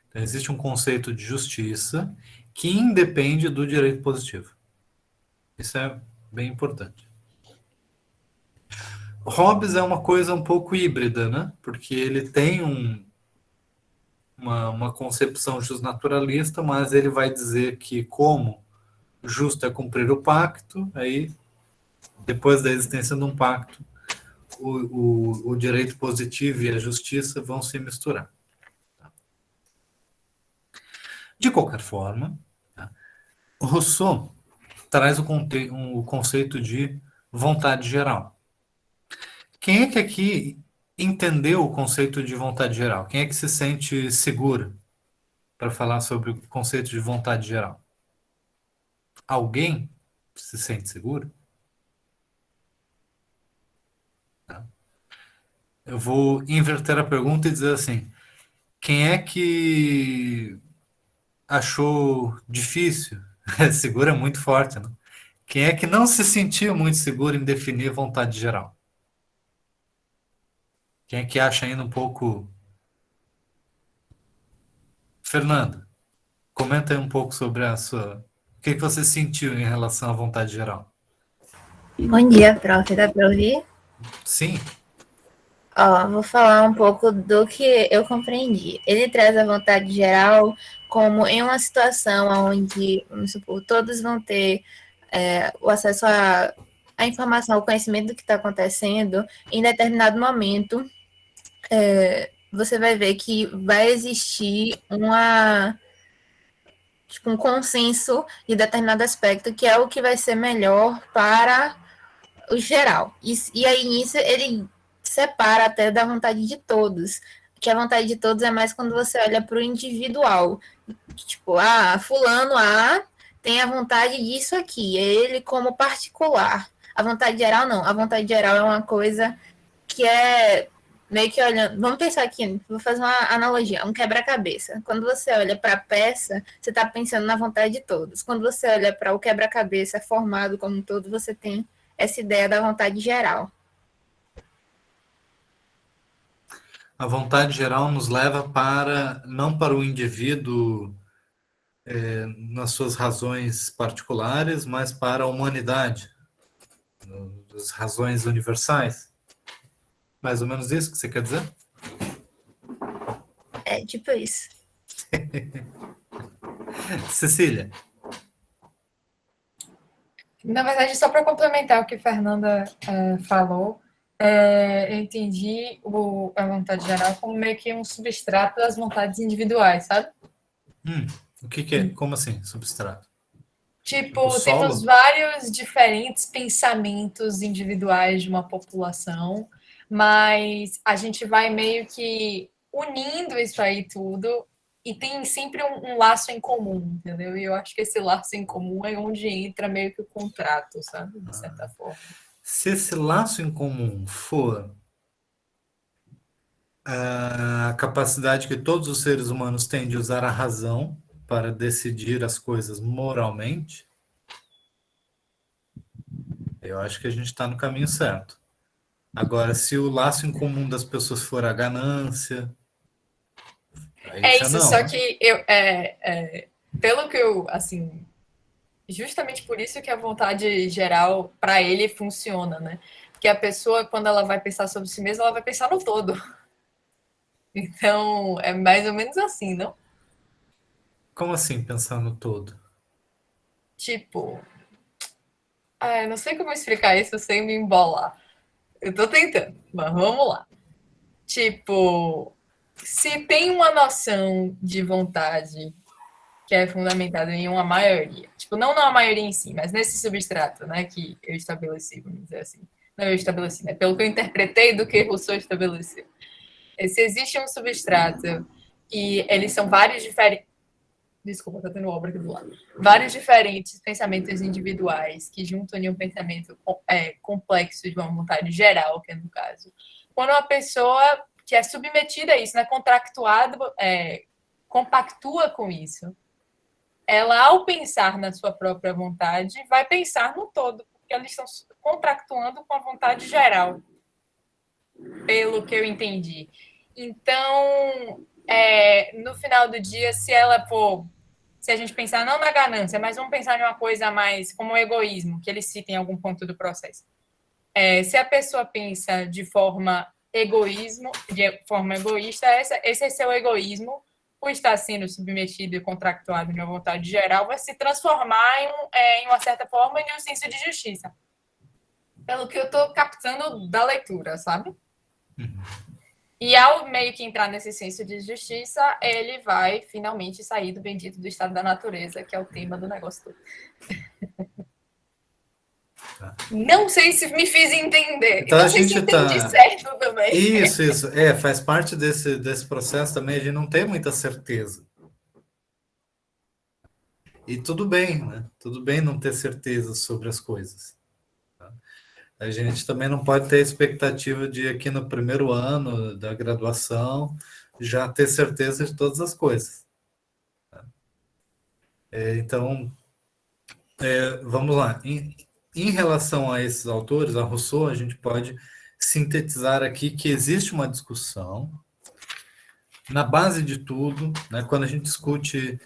Speaker 1: Então, existe um conceito de justiça que independe do direito positivo. Isso é bem importante. Hobbes é uma coisa um pouco híbrida, né? Porque ele tem uma concepção justnaturalista, mas ele vai dizer que como justo é cumprir o pacto, aí, depois da existência de um pacto, o direito positivo e a justiça vão se misturar. De qualquer forma, tá? Rousseau traz o conceito de vontade geral. Quem é que aqui entendeu o conceito de vontade geral? Quem é que se sente seguro para falar sobre o conceito de vontade geral? Alguém se sente seguro? Tá? Eu vou inverter a pergunta e dizer assim: quem é que achou difícil? Seguro é muito forte, né? Quem é que não se sentiu muito seguro em definir vontade geral? Quem é que acha ainda um pouco... Fernanda, comenta aí um pouco sobre a sua... O que você sentiu em relação à vontade geral?
Speaker 7: Bom dia, prof. Dá para ouvir?
Speaker 1: Sim.
Speaker 7: Vou falar um pouco do que eu compreendi. Ele traz a vontade geral como em uma situação onde, vamos supor, todos vão ter o acesso à informação, ao conhecimento do que está acontecendo. Em determinado momento, você vai ver que vai existir um consenso de determinado aspecto, que é o que vai ser melhor para o geral. E aí, nisso, ele separa até da vontade de todos. Que a vontade de todos é mais quando você olha para o individual. Tipo, fulano A tem a vontade disso aqui, é ele como particular. A vontade geral, não. A vontade geral é uma coisa que é meio que olhando... Vamos pensar aqui, vou fazer uma analogia, um quebra-cabeça. Quando você olha para a peça, você está pensando na vontade de todos. Quando você olha para o quebra-cabeça formado como um todo, você tem essa ideia da vontade geral.
Speaker 1: A vontade geral nos leva não para o indivíduo nas suas razões particulares, mas para a humanidade, as razões universais. Mais ou menos isso que você quer dizer?
Speaker 7: É tipo isso.
Speaker 1: Cecília.
Speaker 3: Na verdade, só para complementar o que a Fernanda falou, eu entendi a vontade geral como meio que um substrato das vontades individuais, sabe?
Speaker 1: O que é? Como assim, substrato?
Speaker 3: Tipo,
Speaker 1: O
Speaker 3: temos
Speaker 1: solo?
Speaker 3: vários diferentes pensamentos individuais de uma população, mas a gente vai meio que unindo isso aí tudo e tem sempre um laço em comum, entendeu? E eu acho que esse laço em comum é onde entra meio que o contrato, sabe? De certa forma.
Speaker 1: Se esse laço em comum for a capacidade que todos os seres humanos têm de usar a razão para decidir as coisas moralmente, eu acho que a gente está no caminho certo. Agora, se o laço em comum das pessoas for a ganância, aí já
Speaker 3: Isso,
Speaker 1: não,
Speaker 3: só
Speaker 1: né?
Speaker 3: que pelo que eu, assim, justamente por isso que a vontade geral, para ele, funciona, né? Porque a pessoa, quando ela vai pensar sobre si mesma, ela vai pensar no todo. Então, é mais ou menos assim, não?
Speaker 1: Como assim, pensar no todo?
Speaker 3: Tipo, eu não sei como explicar isso sem me embolar. Eu tô tentando, mas vamos lá. Tipo, se tem uma noção de vontade que é fundamentada em uma maioria, tipo, não na maioria em si, mas nesse substrato, né, que eu estabeleci, vamos dizer assim. Não, eu estabeleci, né? Pelo que eu interpretei do que Rousseau estabeleceu. Se existe um substrato e eles são vários diferentes. Desculpa, tá tendo obra aqui do lado. Vários diferentes pensamentos individuais que juntam em um pensamento complexo de uma vontade geral, que é no caso. Quando uma pessoa que é submetida a isso, né, compactua com isso, ela, ao pensar na sua própria vontade, vai pensar no todo, porque eles estão contractuando com a vontade geral, pelo que eu entendi. Então, no final do dia, se a gente pensar não na ganância, mas vamos pensar em uma coisa mais como o egoísmo, que ele cita em algum ponto do processo. Se a pessoa pensa de forma egoísta, esse é seu egoísmo, por estar sendo submetido e contractuado de uma vontade geral, vai se transformar em uma certa forma em um senso de justiça. Pelo que eu estou captando da leitura, sabe? E ao meio que entrar nesse senso de justiça, ele vai finalmente sair do bendito do estado da natureza, que é o tema do negócio todo. Não sei se me fiz entender.
Speaker 1: Então,
Speaker 3: Não
Speaker 1: a
Speaker 3: sei se
Speaker 1: gente
Speaker 3: entendi
Speaker 1: tá...
Speaker 3: certo também.
Speaker 1: Isso. Faz parte desse processo também, a gente não tem muita certeza. E tudo bem, né? Tudo bem não ter certeza sobre as coisas. Tá? A gente também não pode ter expectativa de aqui no primeiro ano da graduação já ter certeza de todas as coisas. Tá? Então, vamos lá. Em relação a esses autores, a Rousseau, a gente pode sintetizar aqui que existe uma discussão na base de tudo, né, quando a gente discute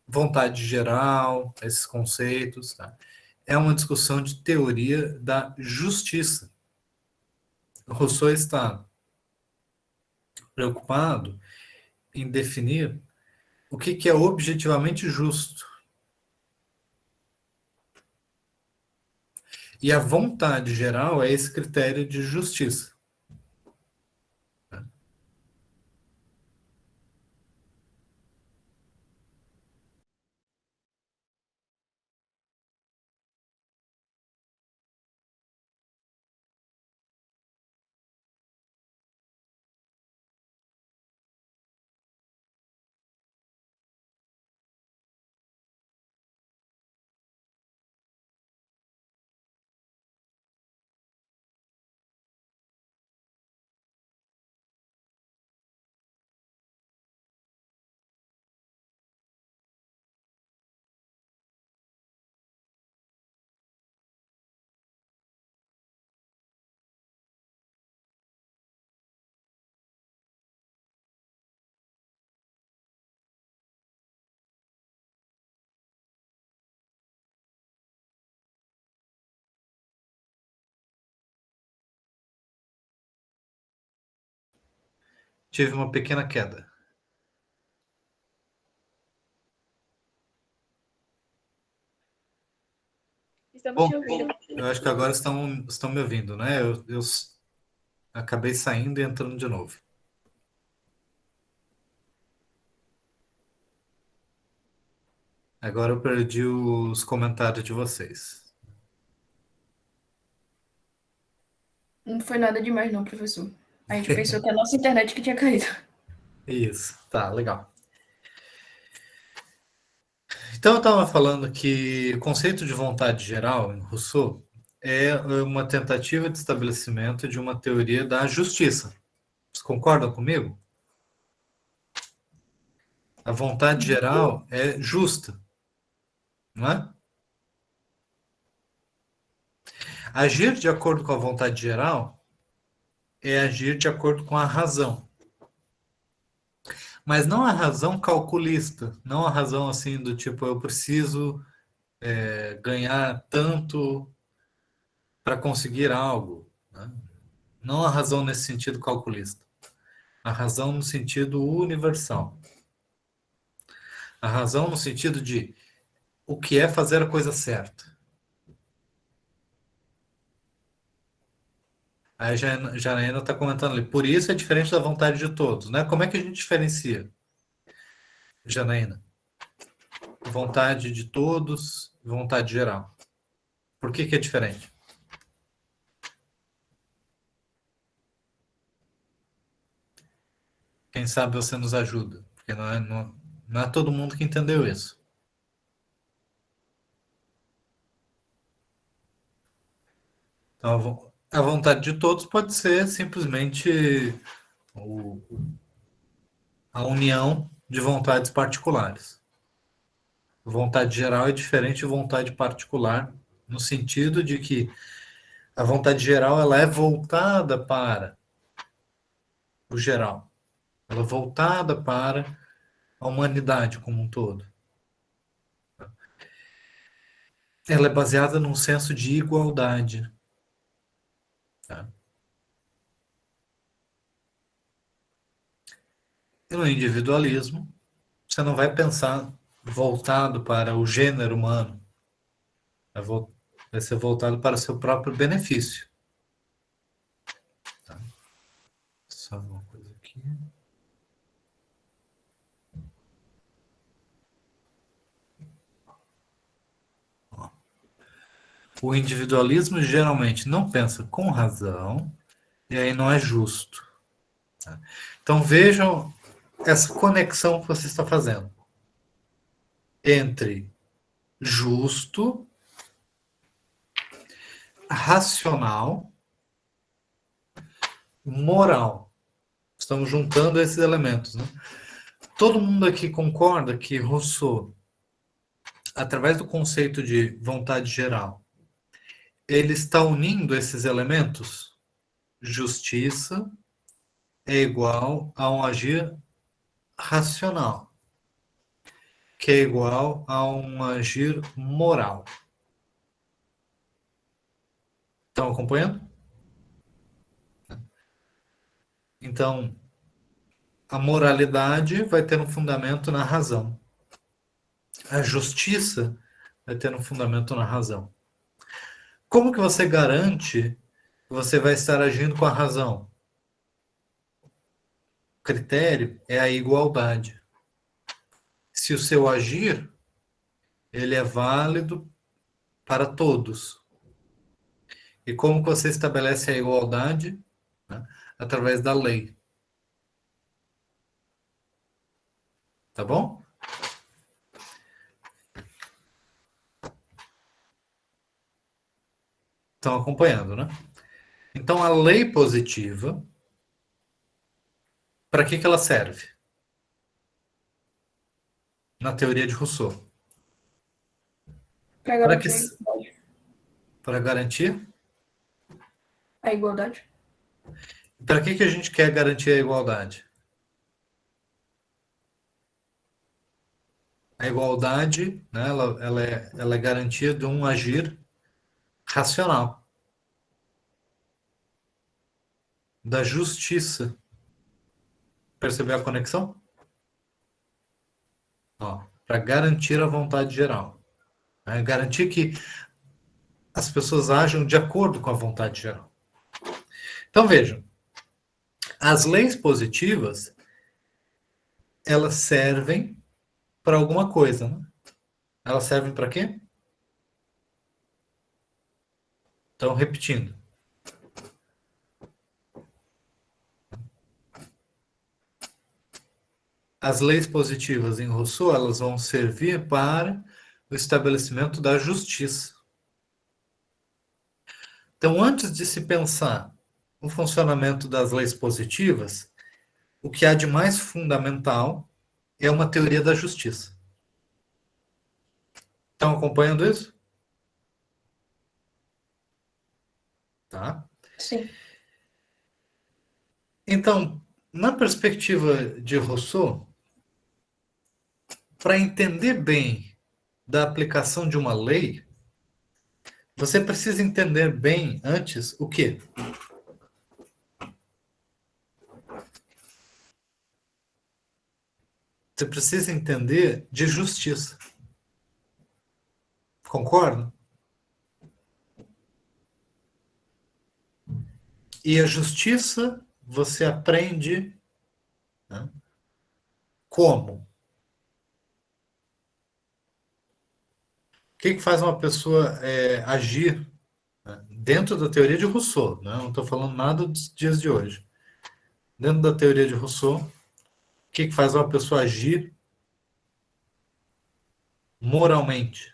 Speaker 1: vontade geral, esses conceitos, tá? É uma discussão de teoria da justiça. Rousseau está preocupado em definir o que é objetivamente justo. E a vontade geral é esse critério de justiça. Tive uma pequena queda.
Speaker 4: Estamos
Speaker 1: Bom,
Speaker 4: te ouvindo.
Speaker 1: eu acho que agora estão me ouvindo, né? Eu acabei saindo e entrando de novo. Agora eu perdi os comentários de vocês.
Speaker 5: Não foi nada demais, não, professor. A gente pensou que a nossa internet que tinha caído.
Speaker 1: Isso, tá, legal. Então eu estava falando que o conceito de vontade geral, em Rousseau, é uma tentativa de estabelecimento de uma teoria da justiça. Vocês concordam comigo? A vontade geral é justa, não é? Agir de acordo com a vontade geral é agir de acordo com a razão. Mas não a razão calculista, não a razão assim do tipo, eu preciso ganhar tanto para conseguir algo. Né? Não a razão nesse sentido calculista. A razão no sentido universal. A razão no sentido de o que é fazer a coisa certa. Aí a Janaína está comentando ali, por isso é diferente da vontade de todos, né? Como é que a gente diferencia, Janaína? Vontade de todos, vontade geral. Por que é diferente? Quem sabe você nos ajuda, porque não é todo mundo que entendeu isso. Então, a vontade de todos pode ser simplesmente a união de vontades particulares. Vontade geral é diferente de vontade particular, no sentido de que a vontade geral ela é voltada para o geral. Ela é voltada para a humanidade como um todo. Ela é baseada num senso de igualdade. Tá? E no individualismo, você não vai pensar voltado para o gênero humano. Vai ser voltado para o seu próprio benefício. Tá? Só uma coisa aqui. Ó. O individualismo geralmente não pensa com razão, e aí não é justo. Tá? Então vejam essa conexão que você está fazendo entre justo, racional, moral. Estamos juntando esses elementos, né? Todo mundo aqui concorda que Rousseau, através do conceito de vontade geral, ele está unindo esses elementos? Justiça é igual a um agir racional, que é igual a um agir moral. Estão acompanhando? Então, a moralidade vai ter um fundamento na razão. A justiça vai ter um fundamento na razão. Como que você garante que você vai estar agindo com a razão? O critério é a igualdade. Se o seu agir, ele é válido para todos. E como que você estabelece a igualdade? Né? Através da lei. Tá bom? Estão acompanhando, né? Então, a lei positiva, para que ela serve? Na teoria de Rousseau.
Speaker 5: Para
Speaker 1: Para que,
Speaker 5: garantir
Speaker 1: para garantir?
Speaker 5: a igualdade.
Speaker 1: Para que a gente quer garantir a igualdade? A igualdade, né, ela é garantia de um agir racional. Da justiça. Percebeu a conexão? Para garantir a vontade geral. Né? Garantir que as pessoas ajam de acordo com a vontade geral. Então vejam, as leis positivas, elas servem para alguma coisa, né? Elas servem para quê? Então, repetindo. As leis positivas em Rousseau, elas vão servir para o estabelecimento da justiça. Então, antes de se pensar no funcionamento das leis positivas, o que há de mais fundamental é uma teoria da justiça. Estão acompanhando isso? Tá?
Speaker 5: Sim.
Speaker 1: Então, na perspectiva de Rousseau, para entender bem da aplicação de uma lei, você precisa entender bem antes o quê? Você precisa entender de justiça. Concorda? E a justiça você aprende, né, como? O que faz uma pessoa agir, né, dentro da teoria de Rousseau? Né? Não estou falando nada dos dias de hoje. Dentro da teoria de Rousseau, o que faz uma pessoa agir moralmente?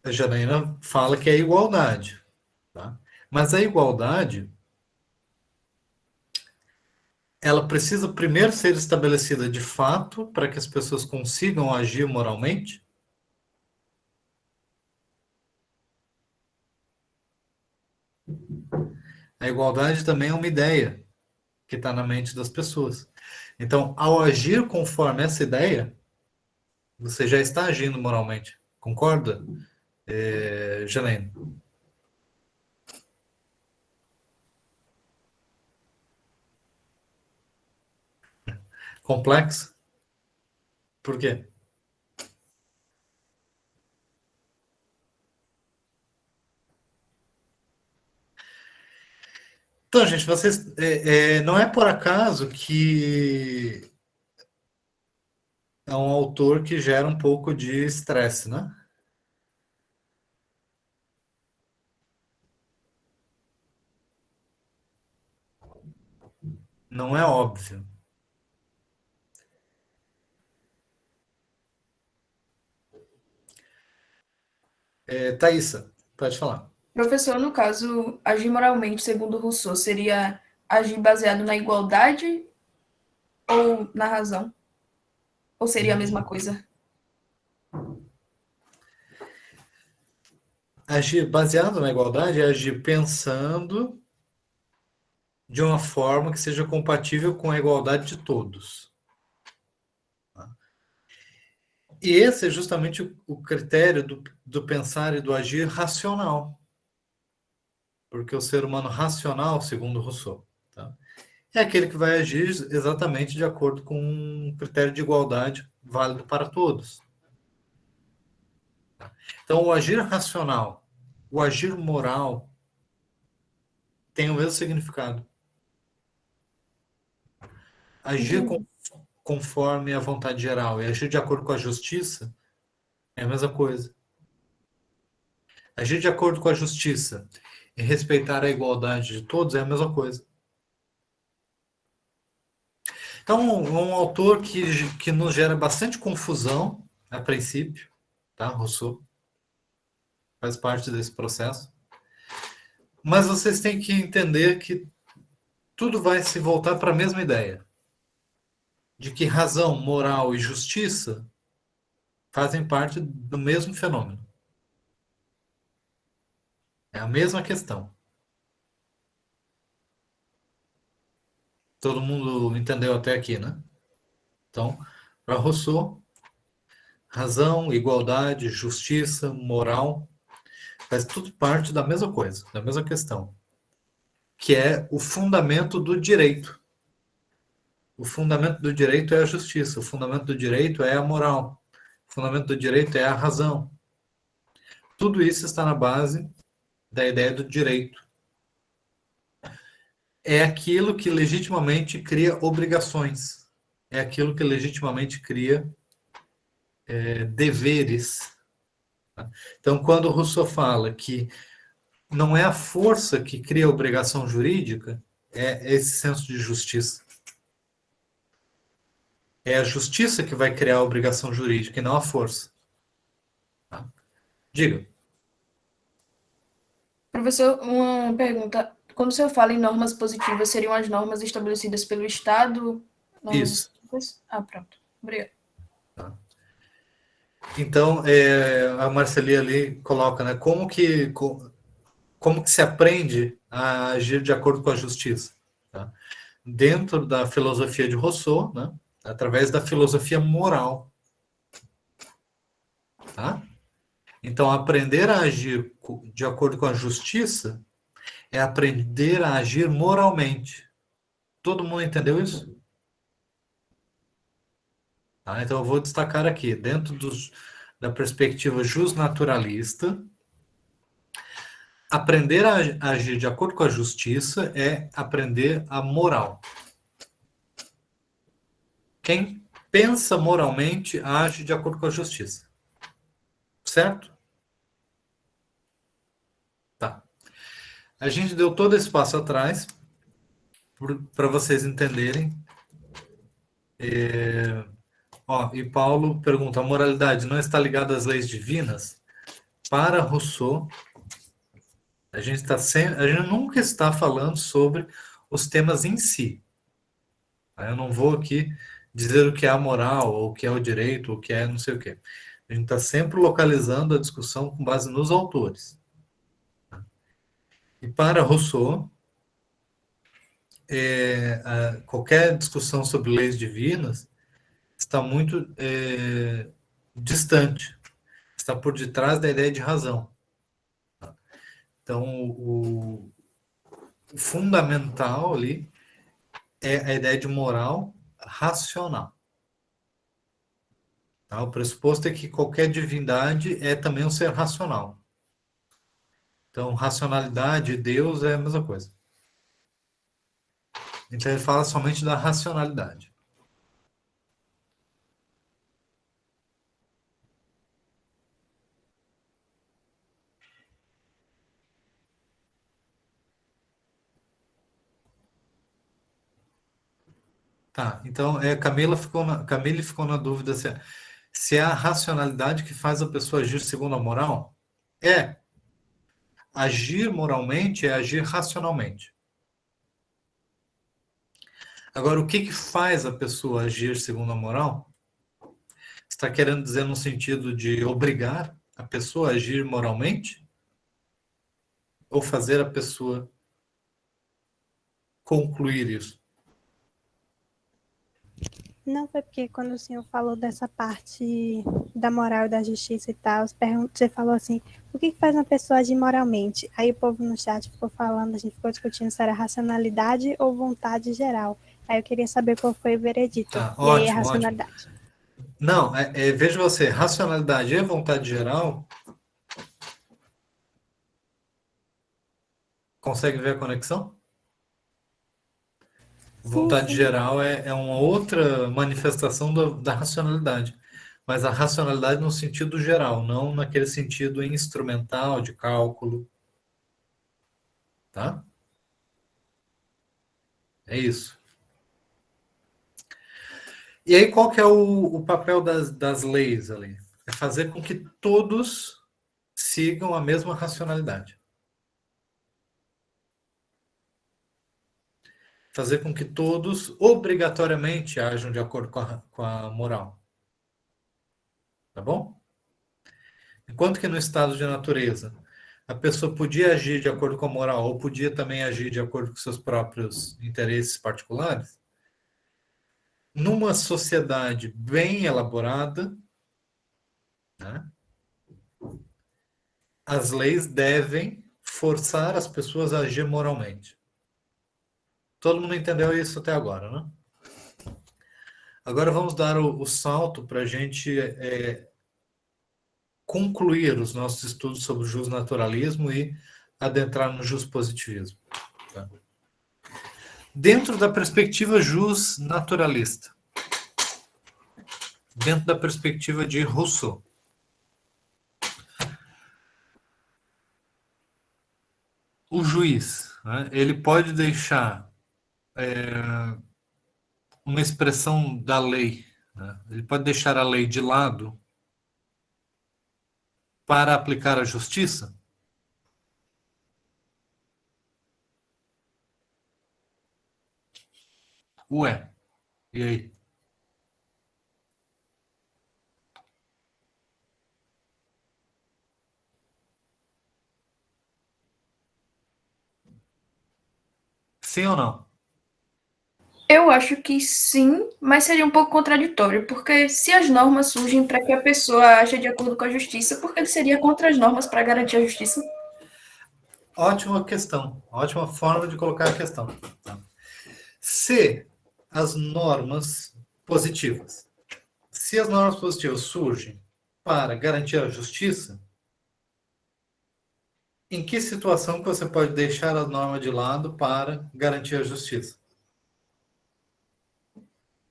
Speaker 1: A Janaína fala que é a igualdade. Tá? Mas a igualdade, ela precisa primeiro ser estabelecida de fato para que as pessoas consigam agir moralmente? A igualdade também é uma ideia que está na mente das pessoas. Então, ao agir conforme essa ideia, você já está agindo moralmente. Concorda, Janaína? Complexa? Por quê? Então, gente, vocês não é por acaso que é um autor que gera um pouco de estresse, né? Não é óbvio. Thaísa, pode falar.
Speaker 5: Professor, no caso, agir moralmente, segundo Rousseau, seria agir baseado na igualdade ou na razão? Ou seria a mesma coisa?
Speaker 1: Agir baseado na igualdade é agir pensando de uma forma que seja compatível com a igualdade de todos. E esse é justamente o critério do pensar e do agir racional. Porque o ser humano racional, segundo Rousseau, tá? É aquele que vai agir exatamente de acordo com um critério de igualdade válido para todos. Então, o agir racional, o agir moral, tem o mesmo significado. Agir conforme a vontade geral e agir de acordo com a justiça é a mesma coisa. Agir de acordo com a justiça e respeitar a igualdade de todos é a mesma coisa. Então, um autor que nos gera bastante confusão, a princípio, tá? Rousseau faz parte desse processo. Mas vocês têm que entender que tudo vai se voltar para a mesma ideia. De que razão, moral e justiça fazem parte do mesmo fenômeno. É a mesma questão. Todo mundo entendeu até aqui, né? Então, para Rousseau, razão, igualdade, justiça, moral, faz tudo parte da mesma coisa, da mesma questão, que é o fundamento do direito. O fundamento do direito é a justiça, o fundamento do direito é a moral, o fundamento do direito é a razão. Tudo isso está na base da ideia do direito. É aquilo que legitimamente cria obrigações. É aquilo que legitimamente cria deveres. Então, quando Rousseau fala que não é a força que cria a obrigação jurídica, é esse senso de justiça. É a justiça que vai criar a obrigação jurídica e não a força. Tá? Diga.
Speaker 5: Professor, uma pergunta. Quando o senhor fala em normas positivas, seriam as normas estabelecidas pelo Estado?
Speaker 1: Isso.
Speaker 5: Ah, pronto. Obrigada.
Speaker 1: Então, a Marceli ali coloca, né, como que se aprende a agir de acordo com a justiça? Tá? Dentro da filosofia de Rousseau, né, através da filosofia moral. Tá? Então, aprender a agir de acordo com a justiça é aprender a agir moralmente. Todo mundo entendeu isso? Tá? Então, eu vou destacar aqui, dentro da perspectiva justnaturalista, aprender a agir de acordo com a justiça é aprender a moral. Quem pensa moralmente age de acordo com a justiça. Certo? Tá. A gente deu todo esse passo atrás para vocês entenderem. E Paulo pergunta: a moralidade não está ligada às leis divinas? Para Rousseau, a gente nunca está falando sobre os temas em si. Eu não vou aqui dizer o que é a moral, ou o que é o direito, ou o que é não sei o quê. A gente está sempre localizando a discussão com base nos autores. E para Rousseau, qualquer discussão sobre leis divinas está muito distante, está por detrás da ideia de razão. Então, o fundamental ali é a ideia de moral racional. Tá? O pressuposto é que qualquer divindade é também um ser racional. Então, racionalidade e Deus é a mesma coisa. Então, ele fala somente da racionalidade. Tá, então Camille ficou na dúvida se é a racionalidade que faz a pessoa agir segundo a moral. É. Agir moralmente é agir racionalmente. Agora, o que faz a pessoa agir segundo a moral? Está querendo dizer no sentido de obrigar a pessoa a agir moralmente? Ou fazer a pessoa concluir isso?
Speaker 8: Não, foi porque quando o senhor falou dessa parte da moral e da justiça e tal, você falou assim, o que faz uma pessoa agir moralmente? Aí o povo no chat ficou falando, a gente ficou discutindo se era racionalidade ou vontade geral. Aí eu queria saber qual foi o veredito.
Speaker 1: Tá,
Speaker 8: E aí a
Speaker 1: ótimo.
Speaker 8: racionalidade.
Speaker 1: Não, veja você, racionalidade e vontade geral. Consegue ver a conexão? Vontade geral é uma outra manifestação da racionalidade. Mas a racionalidade no sentido geral, não naquele sentido instrumental, de cálculo. Tá? É isso. E aí, qual que é o papel das leis ali? É fazer com que todos sigam a mesma racionalidade. Fazer com que todos obrigatoriamente ajam de acordo com a moral. Tá bom? Enquanto que no estado de natureza, a pessoa podia agir de acordo com a moral ou podia também agir de acordo com seus próprios interesses particulares, numa sociedade bem elaborada, né, as leis devem forçar as pessoas a agir moralmente. Todo mundo entendeu isso até agora, né? Agora vamos dar o salto para a gente concluir os nossos estudos sobre o justnaturalismo e adentrar no justpositivismo. Tá? Dentro da perspectiva justnaturalista, dentro da perspectiva de Rousseau, o juiz, né, ele pode deixar uma expressão da lei, né, ele pode deixar a lei de lado para aplicar a justiça? Ué, e aí? Sim ou não?
Speaker 5: Eu acho que sim, mas seria um pouco contraditório, porque se as normas surgem para que a pessoa aja de acordo com a justiça, por que ele seria contra as normas para garantir a justiça?
Speaker 1: Ótima questão, ótima forma de colocar a questão. Tá? Se as normas positivas surgem para garantir a justiça, em que situação que você pode deixar a norma de lado para garantir a justiça?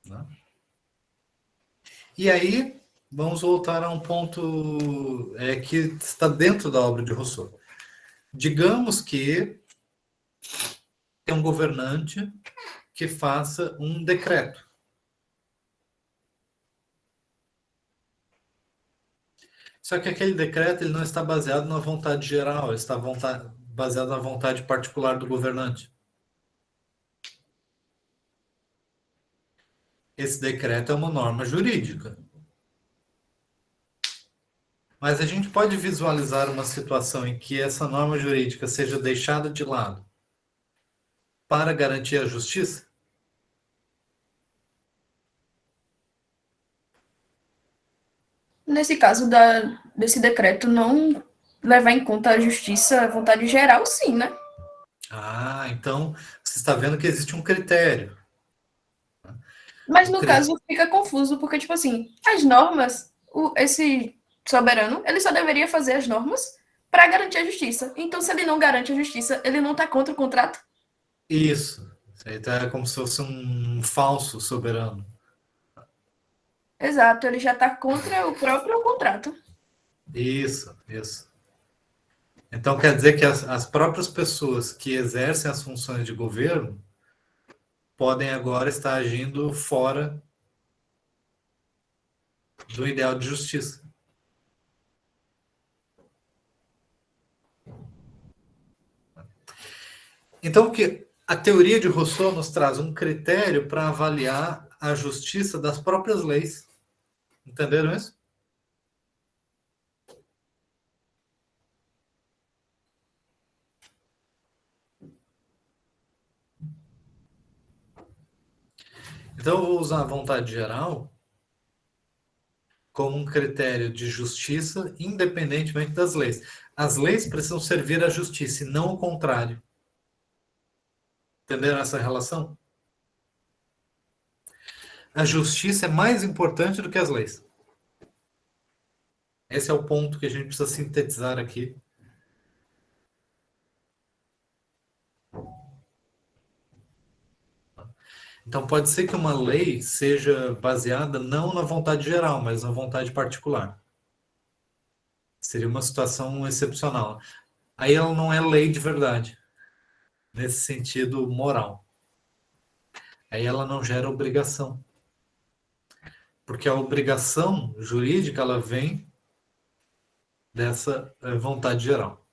Speaker 1: Né? E aí, vamos voltar a um ponto que está dentro da obra de Rousseau. Digamos que tem um governante que faça um decreto. Só que aquele decreto ele não está baseado na vontade geral, ele está baseado na vontade particular do governante. Esse decreto é uma norma jurídica. Mas a gente pode visualizar uma situação em que essa norma jurídica seja deixada de lado para garantir a justiça?
Speaker 5: Nesse caso desse decreto não levar em conta a justiça, a vontade geral, sim, né?
Speaker 1: Ah, então você está vendo que existe um critério.
Speaker 5: Mas no caso fica confuso, porque, tipo assim, as normas, esse soberano, ele só deveria fazer as normas para garantir a justiça. Então, se ele não garante a justiça, ele não está contra o contrato?
Speaker 1: Isso. Isso aí tá como se fosse um falso soberano.
Speaker 5: Exato, ele já está contra o próprio contrato.
Speaker 1: Isso, isso. Então quer dizer que as próprias pessoas que exercem as funções de governo podem agora estar agindo fora do ideal de justiça. Então, a teoria de Rousseau nos traz um critério para avaliar a justiça das próprias leis. Entenderam isso? Então, eu vou usar a vontade geral como um critério de justiça, independentemente das leis. As leis precisam servir à justiça, e não o contrário. Entenderam essa relação? A justiça é mais importante do que as leis. Esse é o ponto que a gente precisa sintetizar aqui. Então, pode ser que uma lei seja baseada não na vontade geral, mas na vontade particular. Seria uma situação excepcional. Aí ela não é lei de verdade, nesse sentido moral. Aí ela não gera obrigação. Porque a obrigação jurídica, ela vem dessa vontade geral.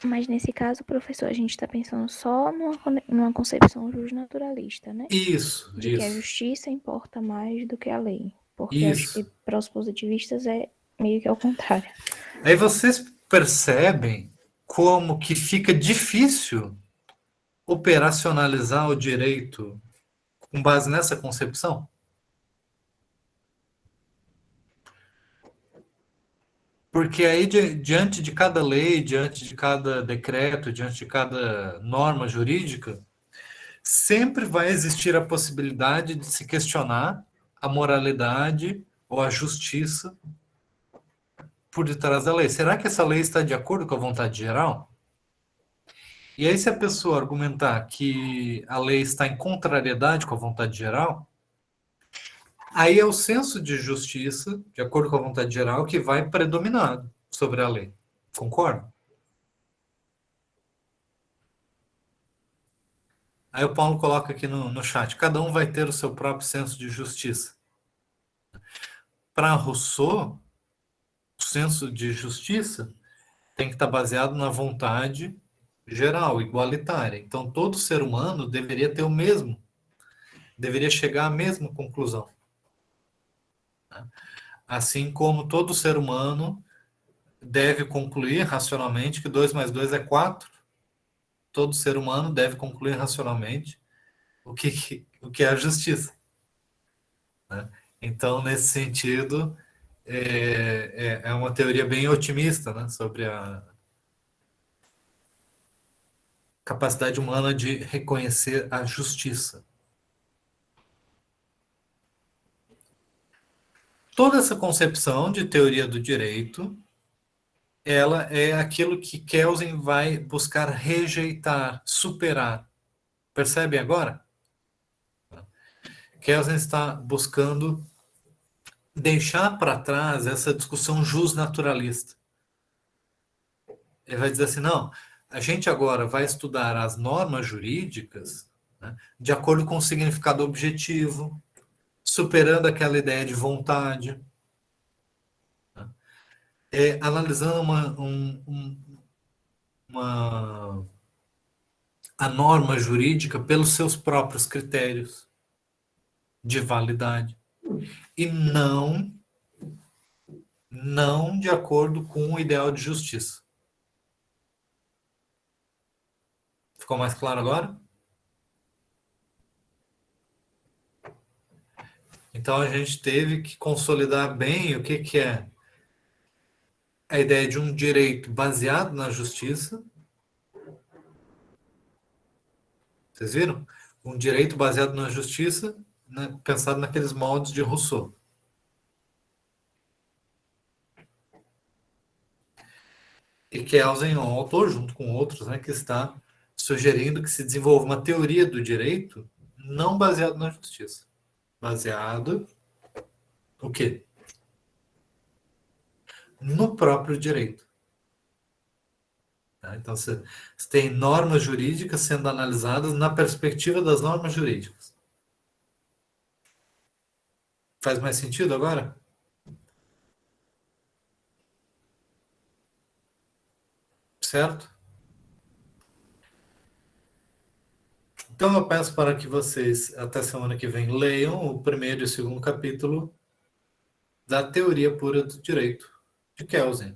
Speaker 6: Mas nesse caso, professor, a gente está pensando só numa concepção justnaturalista, né?
Speaker 1: Isso,
Speaker 6: De que a
Speaker 1: isso.
Speaker 6: justiça importa mais do que a lei. Porque acho
Speaker 1: Isso.
Speaker 6: que para os positivistas é meio que ao contrário.
Speaker 1: Aí vocês percebem como que fica difícil operacionalizar o direito com base nessa concepção? Porque aí, diante de cada lei, diante de cada decreto, diante de cada norma jurídica, sempre vai existir a possibilidade de se questionar a moralidade ou a justiça por detrás da lei. Será que essa lei está de acordo com a vontade geral? E aí, se a pessoa argumentar que a lei está em contrariedade com a vontade geral, aí é o senso de justiça, de acordo com a vontade geral, que vai predominar sobre a lei. Concorda? Aí o Paulo coloca aqui no chat, cada um vai ter o seu próprio senso de justiça. Para Rousseau, o senso de justiça tem que estar baseado na vontade geral, igualitária. Então, todo ser humano deveria ter o mesmo, deveria chegar à mesma conclusão. Assim como todo ser humano deve concluir racionalmente que 2 mais 2 é 4, todo ser humano deve concluir racionalmente o que é a justiça. Né? Então, nesse sentido, é uma teoria bem otimista, né, sobre a capacidade humana de reconhecer a justiça. Toda essa concepção de teoria do direito, ela é aquilo que Kelsen vai buscar rejeitar, superar. Percebem agora? Kelsen está buscando deixar para trás essa discussão justnaturalista. Ele vai dizer assim, não, a gente agora vai estudar as normas jurídicas, né, de acordo com o significado objetivo, superando aquela ideia de vontade, né, analisando a norma jurídica pelos seus próprios critérios de validade e não de acordo com o ideal de justiça. Ficou mais claro agora? Então a gente teve que consolidar bem o que é a ideia de um direito baseado na justiça Vocês viram? Um direito baseado na justiça, né, pensado naqueles moldes de Rousseau. E Kelsen é um autor, junto com outros, né, que está sugerindo que se desenvolva uma teoria do direito não baseado na justiça. Baseado o quê? No próprio direito. Tá? Então, você tem normas jurídicas sendo analisadas na perspectiva das normas jurídicas. Faz mais sentido agora? Certo? Então, eu peço para que vocês, até semana que vem, leiam o primeiro e o segundo capítulo da Teoria Pura do Direito, de Kelsen.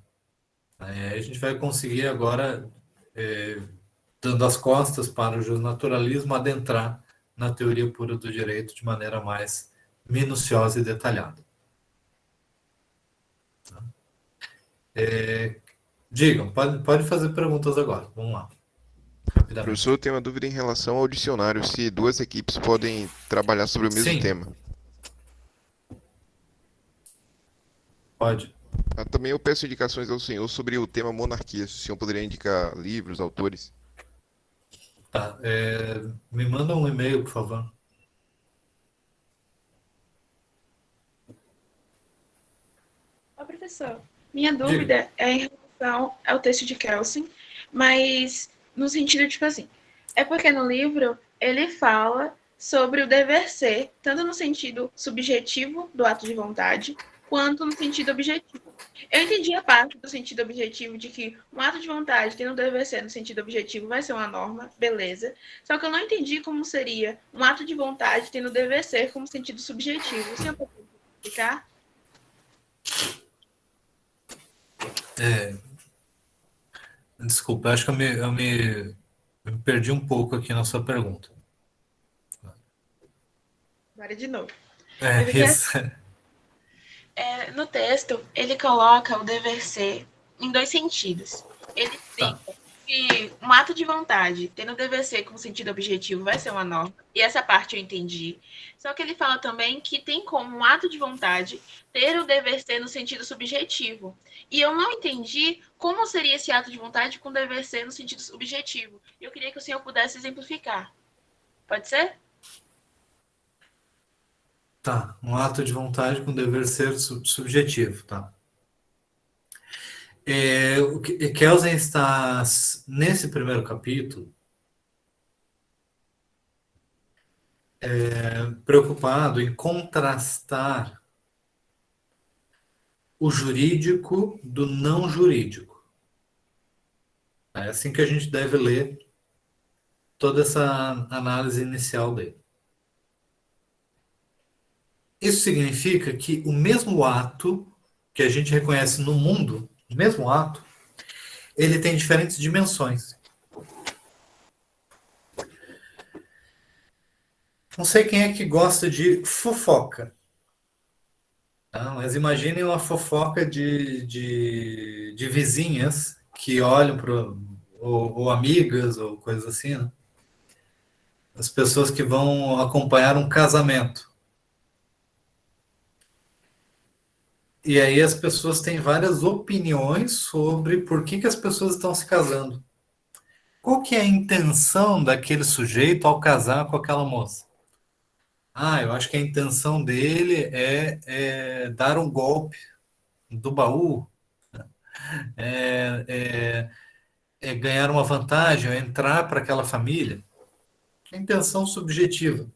Speaker 1: Aí a gente vai conseguir agora, dando as costas para o justnaturalismo, adentrar na teoria pura do direito de maneira mais minuciosa e detalhada. Digam, pode fazer perguntas agora. Vamos lá. Rapidamente.
Speaker 9: Professor, eu tenho uma dúvida em relação ao dicionário, se duas equipes podem trabalhar sobre o mesmo
Speaker 1: Sim.
Speaker 9: tema.
Speaker 1: Pode.
Speaker 9: Também eu peço indicações ao senhor sobre o tema monarquia, se o senhor poderia indicar livros, autores.
Speaker 1: Tá. Me manda um e-mail, por favor.
Speaker 4: Ô, professor, minha dúvida é em relação ao texto de Kelsen, mas no sentido, tipo assim, é porque no livro ele fala sobre o dever ser, tanto no sentido subjetivo do ato de vontade, quanto no sentido objetivo. Eu entendi a parte do sentido objetivo de que um ato de vontade tendo um dever ser no sentido objetivo vai ser uma norma, beleza. Só que eu não entendi como seria um ato de vontade tendo um dever ser como sentido subjetivo. O senhor pode explicar?
Speaker 1: Desculpa, acho que eu me perdi um pouco aqui na sua pergunta.
Speaker 4: Agora de novo.
Speaker 1: Isso.
Speaker 4: No texto, ele coloca o dever ser em dois sentidos. Ele
Speaker 1: Tá.
Speaker 4: cita que um ato de vontade, tendo o dever ser como sentido objetivo, vai ser uma norma. E essa parte eu entendi. Só que ele fala também que tem como um ato de vontade ter o dever ser no sentido subjetivo. E eu não entendi como seria esse ato de vontade com dever ser no sentido subjetivo. Eu queria que o senhor pudesse exemplificar. Pode ser?
Speaker 1: Tá, um ato de vontade com dever ser subjetivo, tá? O Kelsen está, nesse primeiro capítulo, preocupado em contrastar o jurídico do não jurídico. É assim que a gente deve ler toda essa análise inicial dele. Isso significa que o mesmo ato que a gente reconhece no mundo, o mesmo ato, ele tem diferentes dimensões. Não sei quem é que gosta de fofoca. Tá? Mas imaginem uma fofoca de vizinhas que olham para ou amigas ou coisas assim, né? As pessoas que vão acompanhar um casamento. E aí as pessoas têm várias opiniões sobre por que as pessoas estão se casando. Qual que é a intenção daquele sujeito ao casar com aquela moça? Eu acho que a intenção dele é dar um golpe do baú, é ganhar uma vantagem, é entrar para aquela família. A intenção subjetiva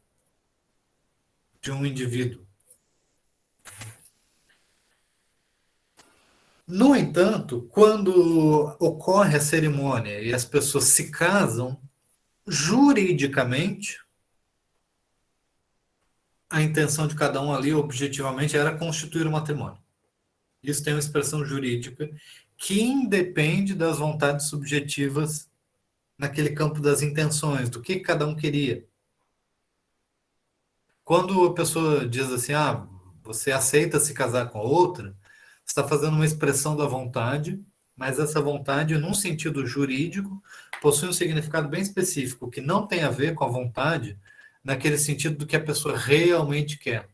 Speaker 1: de um indivíduo. No entanto, quando ocorre a cerimônia e as pessoas se casam, juridicamente, a intenção de cada um ali, objetivamente, era constituir um matrimônio. Isso tem uma expressão jurídica que independe das vontades subjetivas naquele campo das intenções, do que cada um queria. Quando a pessoa diz assim, você aceita se casar com a outra, você está fazendo uma expressão da vontade mas essa vontade, num sentido jurídico, possui um significado bem específico, que não tem a ver com a vontade naquele sentido do que a pessoa realmente quer.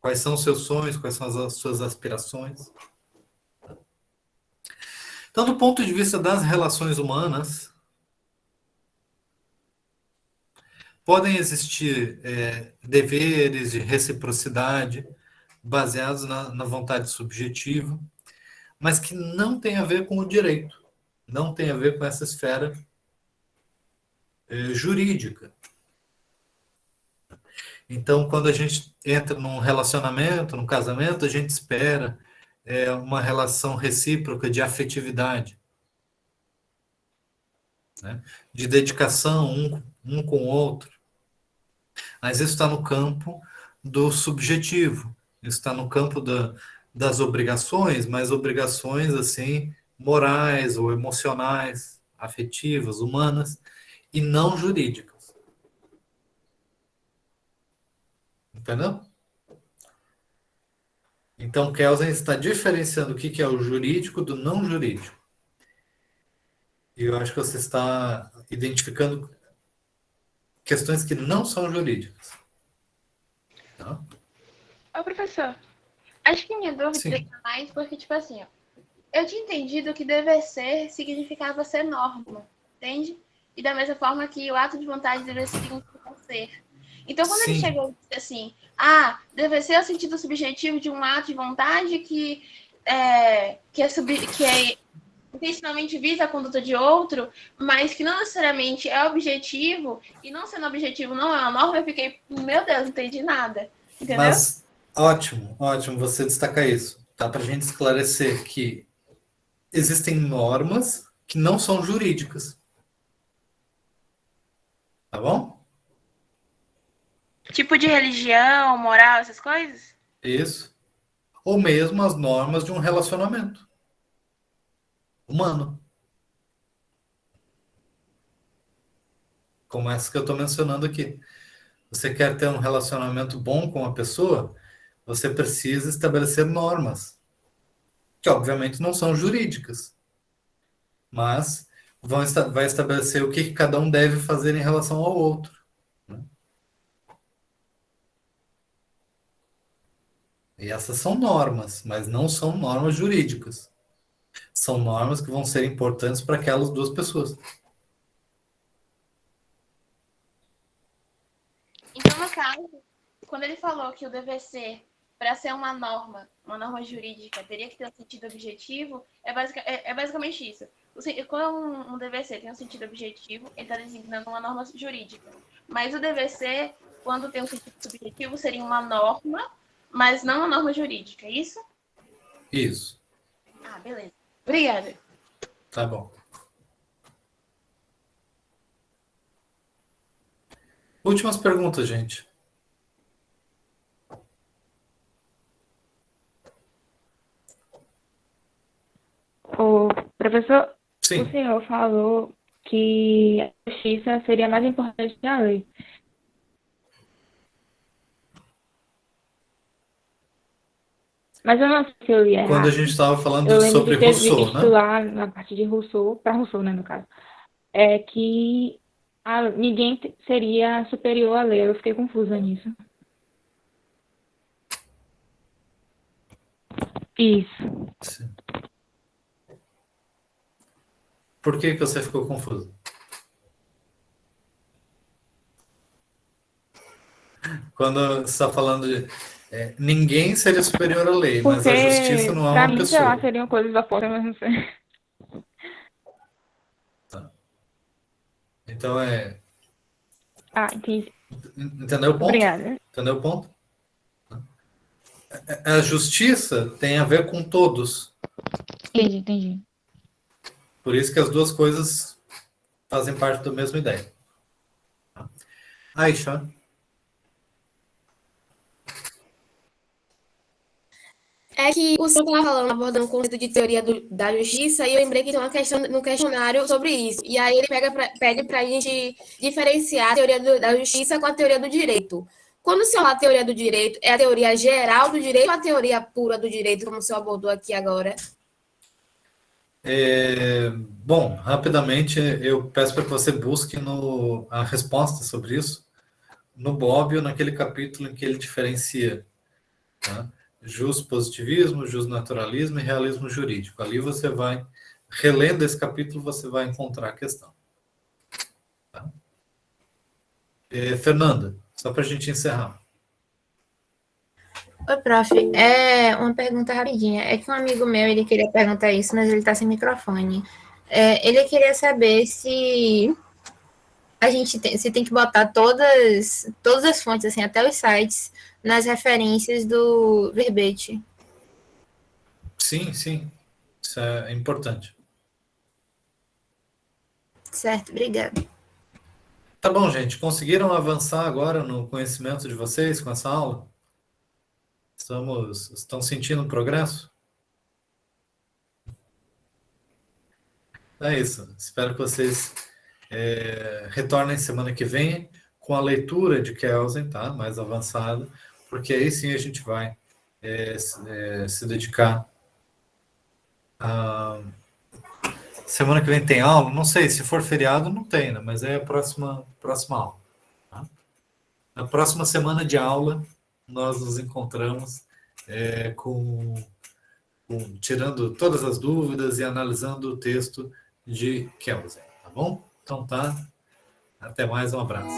Speaker 1: Quais são os seus sonhos, quais são as suas aspirações. Então, do ponto de vista das relações humanas, podem existir deveres de reciprocidade baseados na vontade subjetiva, mas que não tem a ver com o direito, não tem a ver com essa esfera jurídica. Então, quando a gente entra num relacionamento, num casamento, a gente espera uma relação recíproca de afetividade, né? De dedicação um com o outro. Mas isso está no campo do subjetivo, isso está no campo das obrigações, mas obrigações assim morais ou emocionais, afetivas, humanas, e não jurídicas. Entendeu? Então, Kelsen está diferenciando o que é o jurídico do não jurídico. E eu acho que você está identificando questões que não são jurídicas. Tá?
Speaker 4: Ô, professor, acho que minha dúvida
Speaker 1: Sim.
Speaker 4: é mais porque, tipo assim, ó, eu tinha entendido que dever ser significava ser norma, entende? E da mesma forma que o ato de vontade deve significar ser. Então, quando ele
Speaker 1: Sim.
Speaker 4: chegou e disse assim, dever ser é o sentido subjetivo de um ato de vontade que intencionalmente visa a conduta de outro, mas que não necessariamente é objetivo, e não sendo objetivo não é uma norma, eu fiquei, meu Deus, não entendi nada. Entendeu?
Speaker 1: Mas ótimo você destacar isso. Tá para a gente esclarecer que existem normas que não são jurídicas. Tá bom?
Speaker 4: Tipo de religião, moral, essas coisas?
Speaker 1: Isso. Ou mesmo as normas de um relacionamento humano. Como essa que eu estou mencionando aqui. Você quer ter um relacionamento bom com a pessoa, você precisa estabelecer normas, que obviamente não são jurídicas, mas vai estabelecer o que cada um deve fazer em relação ao outro. Né? E essas são normas, mas não são normas jurídicas. São normas que vão ser importantes para aquelas duas pessoas.
Speaker 4: Então, no caso, quando ele falou que o dever ser, para ser uma norma jurídica, teria que ter um sentido objetivo, é basicamente isso. Quando um dever ser tem um sentido objetivo, ele está designando uma norma jurídica. Mas o dever ser, quando tem um sentido subjetivo, seria uma norma, mas não uma norma jurídica, é isso?
Speaker 1: Isso.
Speaker 4: Beleza. Obrigada.
Speaker 1: Tá bom. Últimas perguntas, gente.
Speaker 6: O professor,
Speaker 1: Sim.
Speaker 6: o senhor falou que a justiça seria mais importante que a lei. Mas eu não sei se eu li errado.
Speaker 1: Quando a gente estava falando
Speaker 6: Eu lembro
Speaker 1: sobre
Speaker 6: de ter
Speaker 1: Rousseau,
Speaker 6: visto
Speaker 1: né?
Speaker 6: lá na parte de Rousseau, para Rousseau, né, no caso, que ninguém seria superior à lei. Eu fiquei confusa nisso. Isso.
Speaker 1: Sim. Por que você ficou confuso? Quando você está falando de ninguém seria superior à lei, mas a justiça não é
Speaker 6: pra
Speaker 1: uma
Speaker 6: mim, sei lá,
Speaker 1: pessoa.
Speaker 6: seriam coisas da força, mas não sei.
Speaker 1: Então
Speaker 6: Entendi.
Speaker 1: entendeu o ponto?
Speaker 6: Obrigada.
Speaker 1: Entendeu o ponto? A justiça tem a ver com todos.
Speaker 6: Entendi.
Speaker 1: Por isso que as duas coisas fazem parte da mesma ideia. Aisha?
Speaker 2: É que o senhor estava falando, abordando o conceito de teoria da justiça, e eu lembrei que tem uma questão no questionário sobre isso. E aí ele pede para a gente diferenciar a teoria da justiça com a teoria do direito. Quando o senhor fala teoria do direito, é a teoria geral do direito ou a teoria pura do direito, como o senhor abordou aqui agora?
Speaker 1: Bom, rapidamente, eu peço para que você busque a resposta sobre isso no Bobbio, naquele capítulo em que ele diferencia, tá? Positivismo, naturalismo e realismo jurídico. Ali você vai, relendo esse capítulo, você vai encontrar a questão. Tá? Fernanda, só para a gente encerrar.
Speaker 7: Oi, prof. É uma pergunta rapidinha. É que um amigo meu, ele queria perguntar isso, mas ele está sem microfone. Ele queria saber se a gente se tem que botar todas as fontes, assim, até os sites, nas referências do verbete.
Speaker 1: Sim, sim. Isso é importante.
Speaker 7: Certo, obrigada.
Speaker 1: Tá bom, gente. Conseguiram avançar agora no conhecimento de vocês com essa aula? Estão sentindo progresso? É isso. Espero que vocês retornem semana que vem com a leitura de Kelsen, tá? Mais avançada, porque aí sim a gente vai se dedicar a... Semana que vem tem aula? Não sei, se for feriado não tem, né? Mas é a próxima aula. Tá? Na próxima semana de aula, nós nos encontramos tirando todas as dúvidas e analisando o texto de Kelsen, tá bom? Então tá, até mais, um abraço.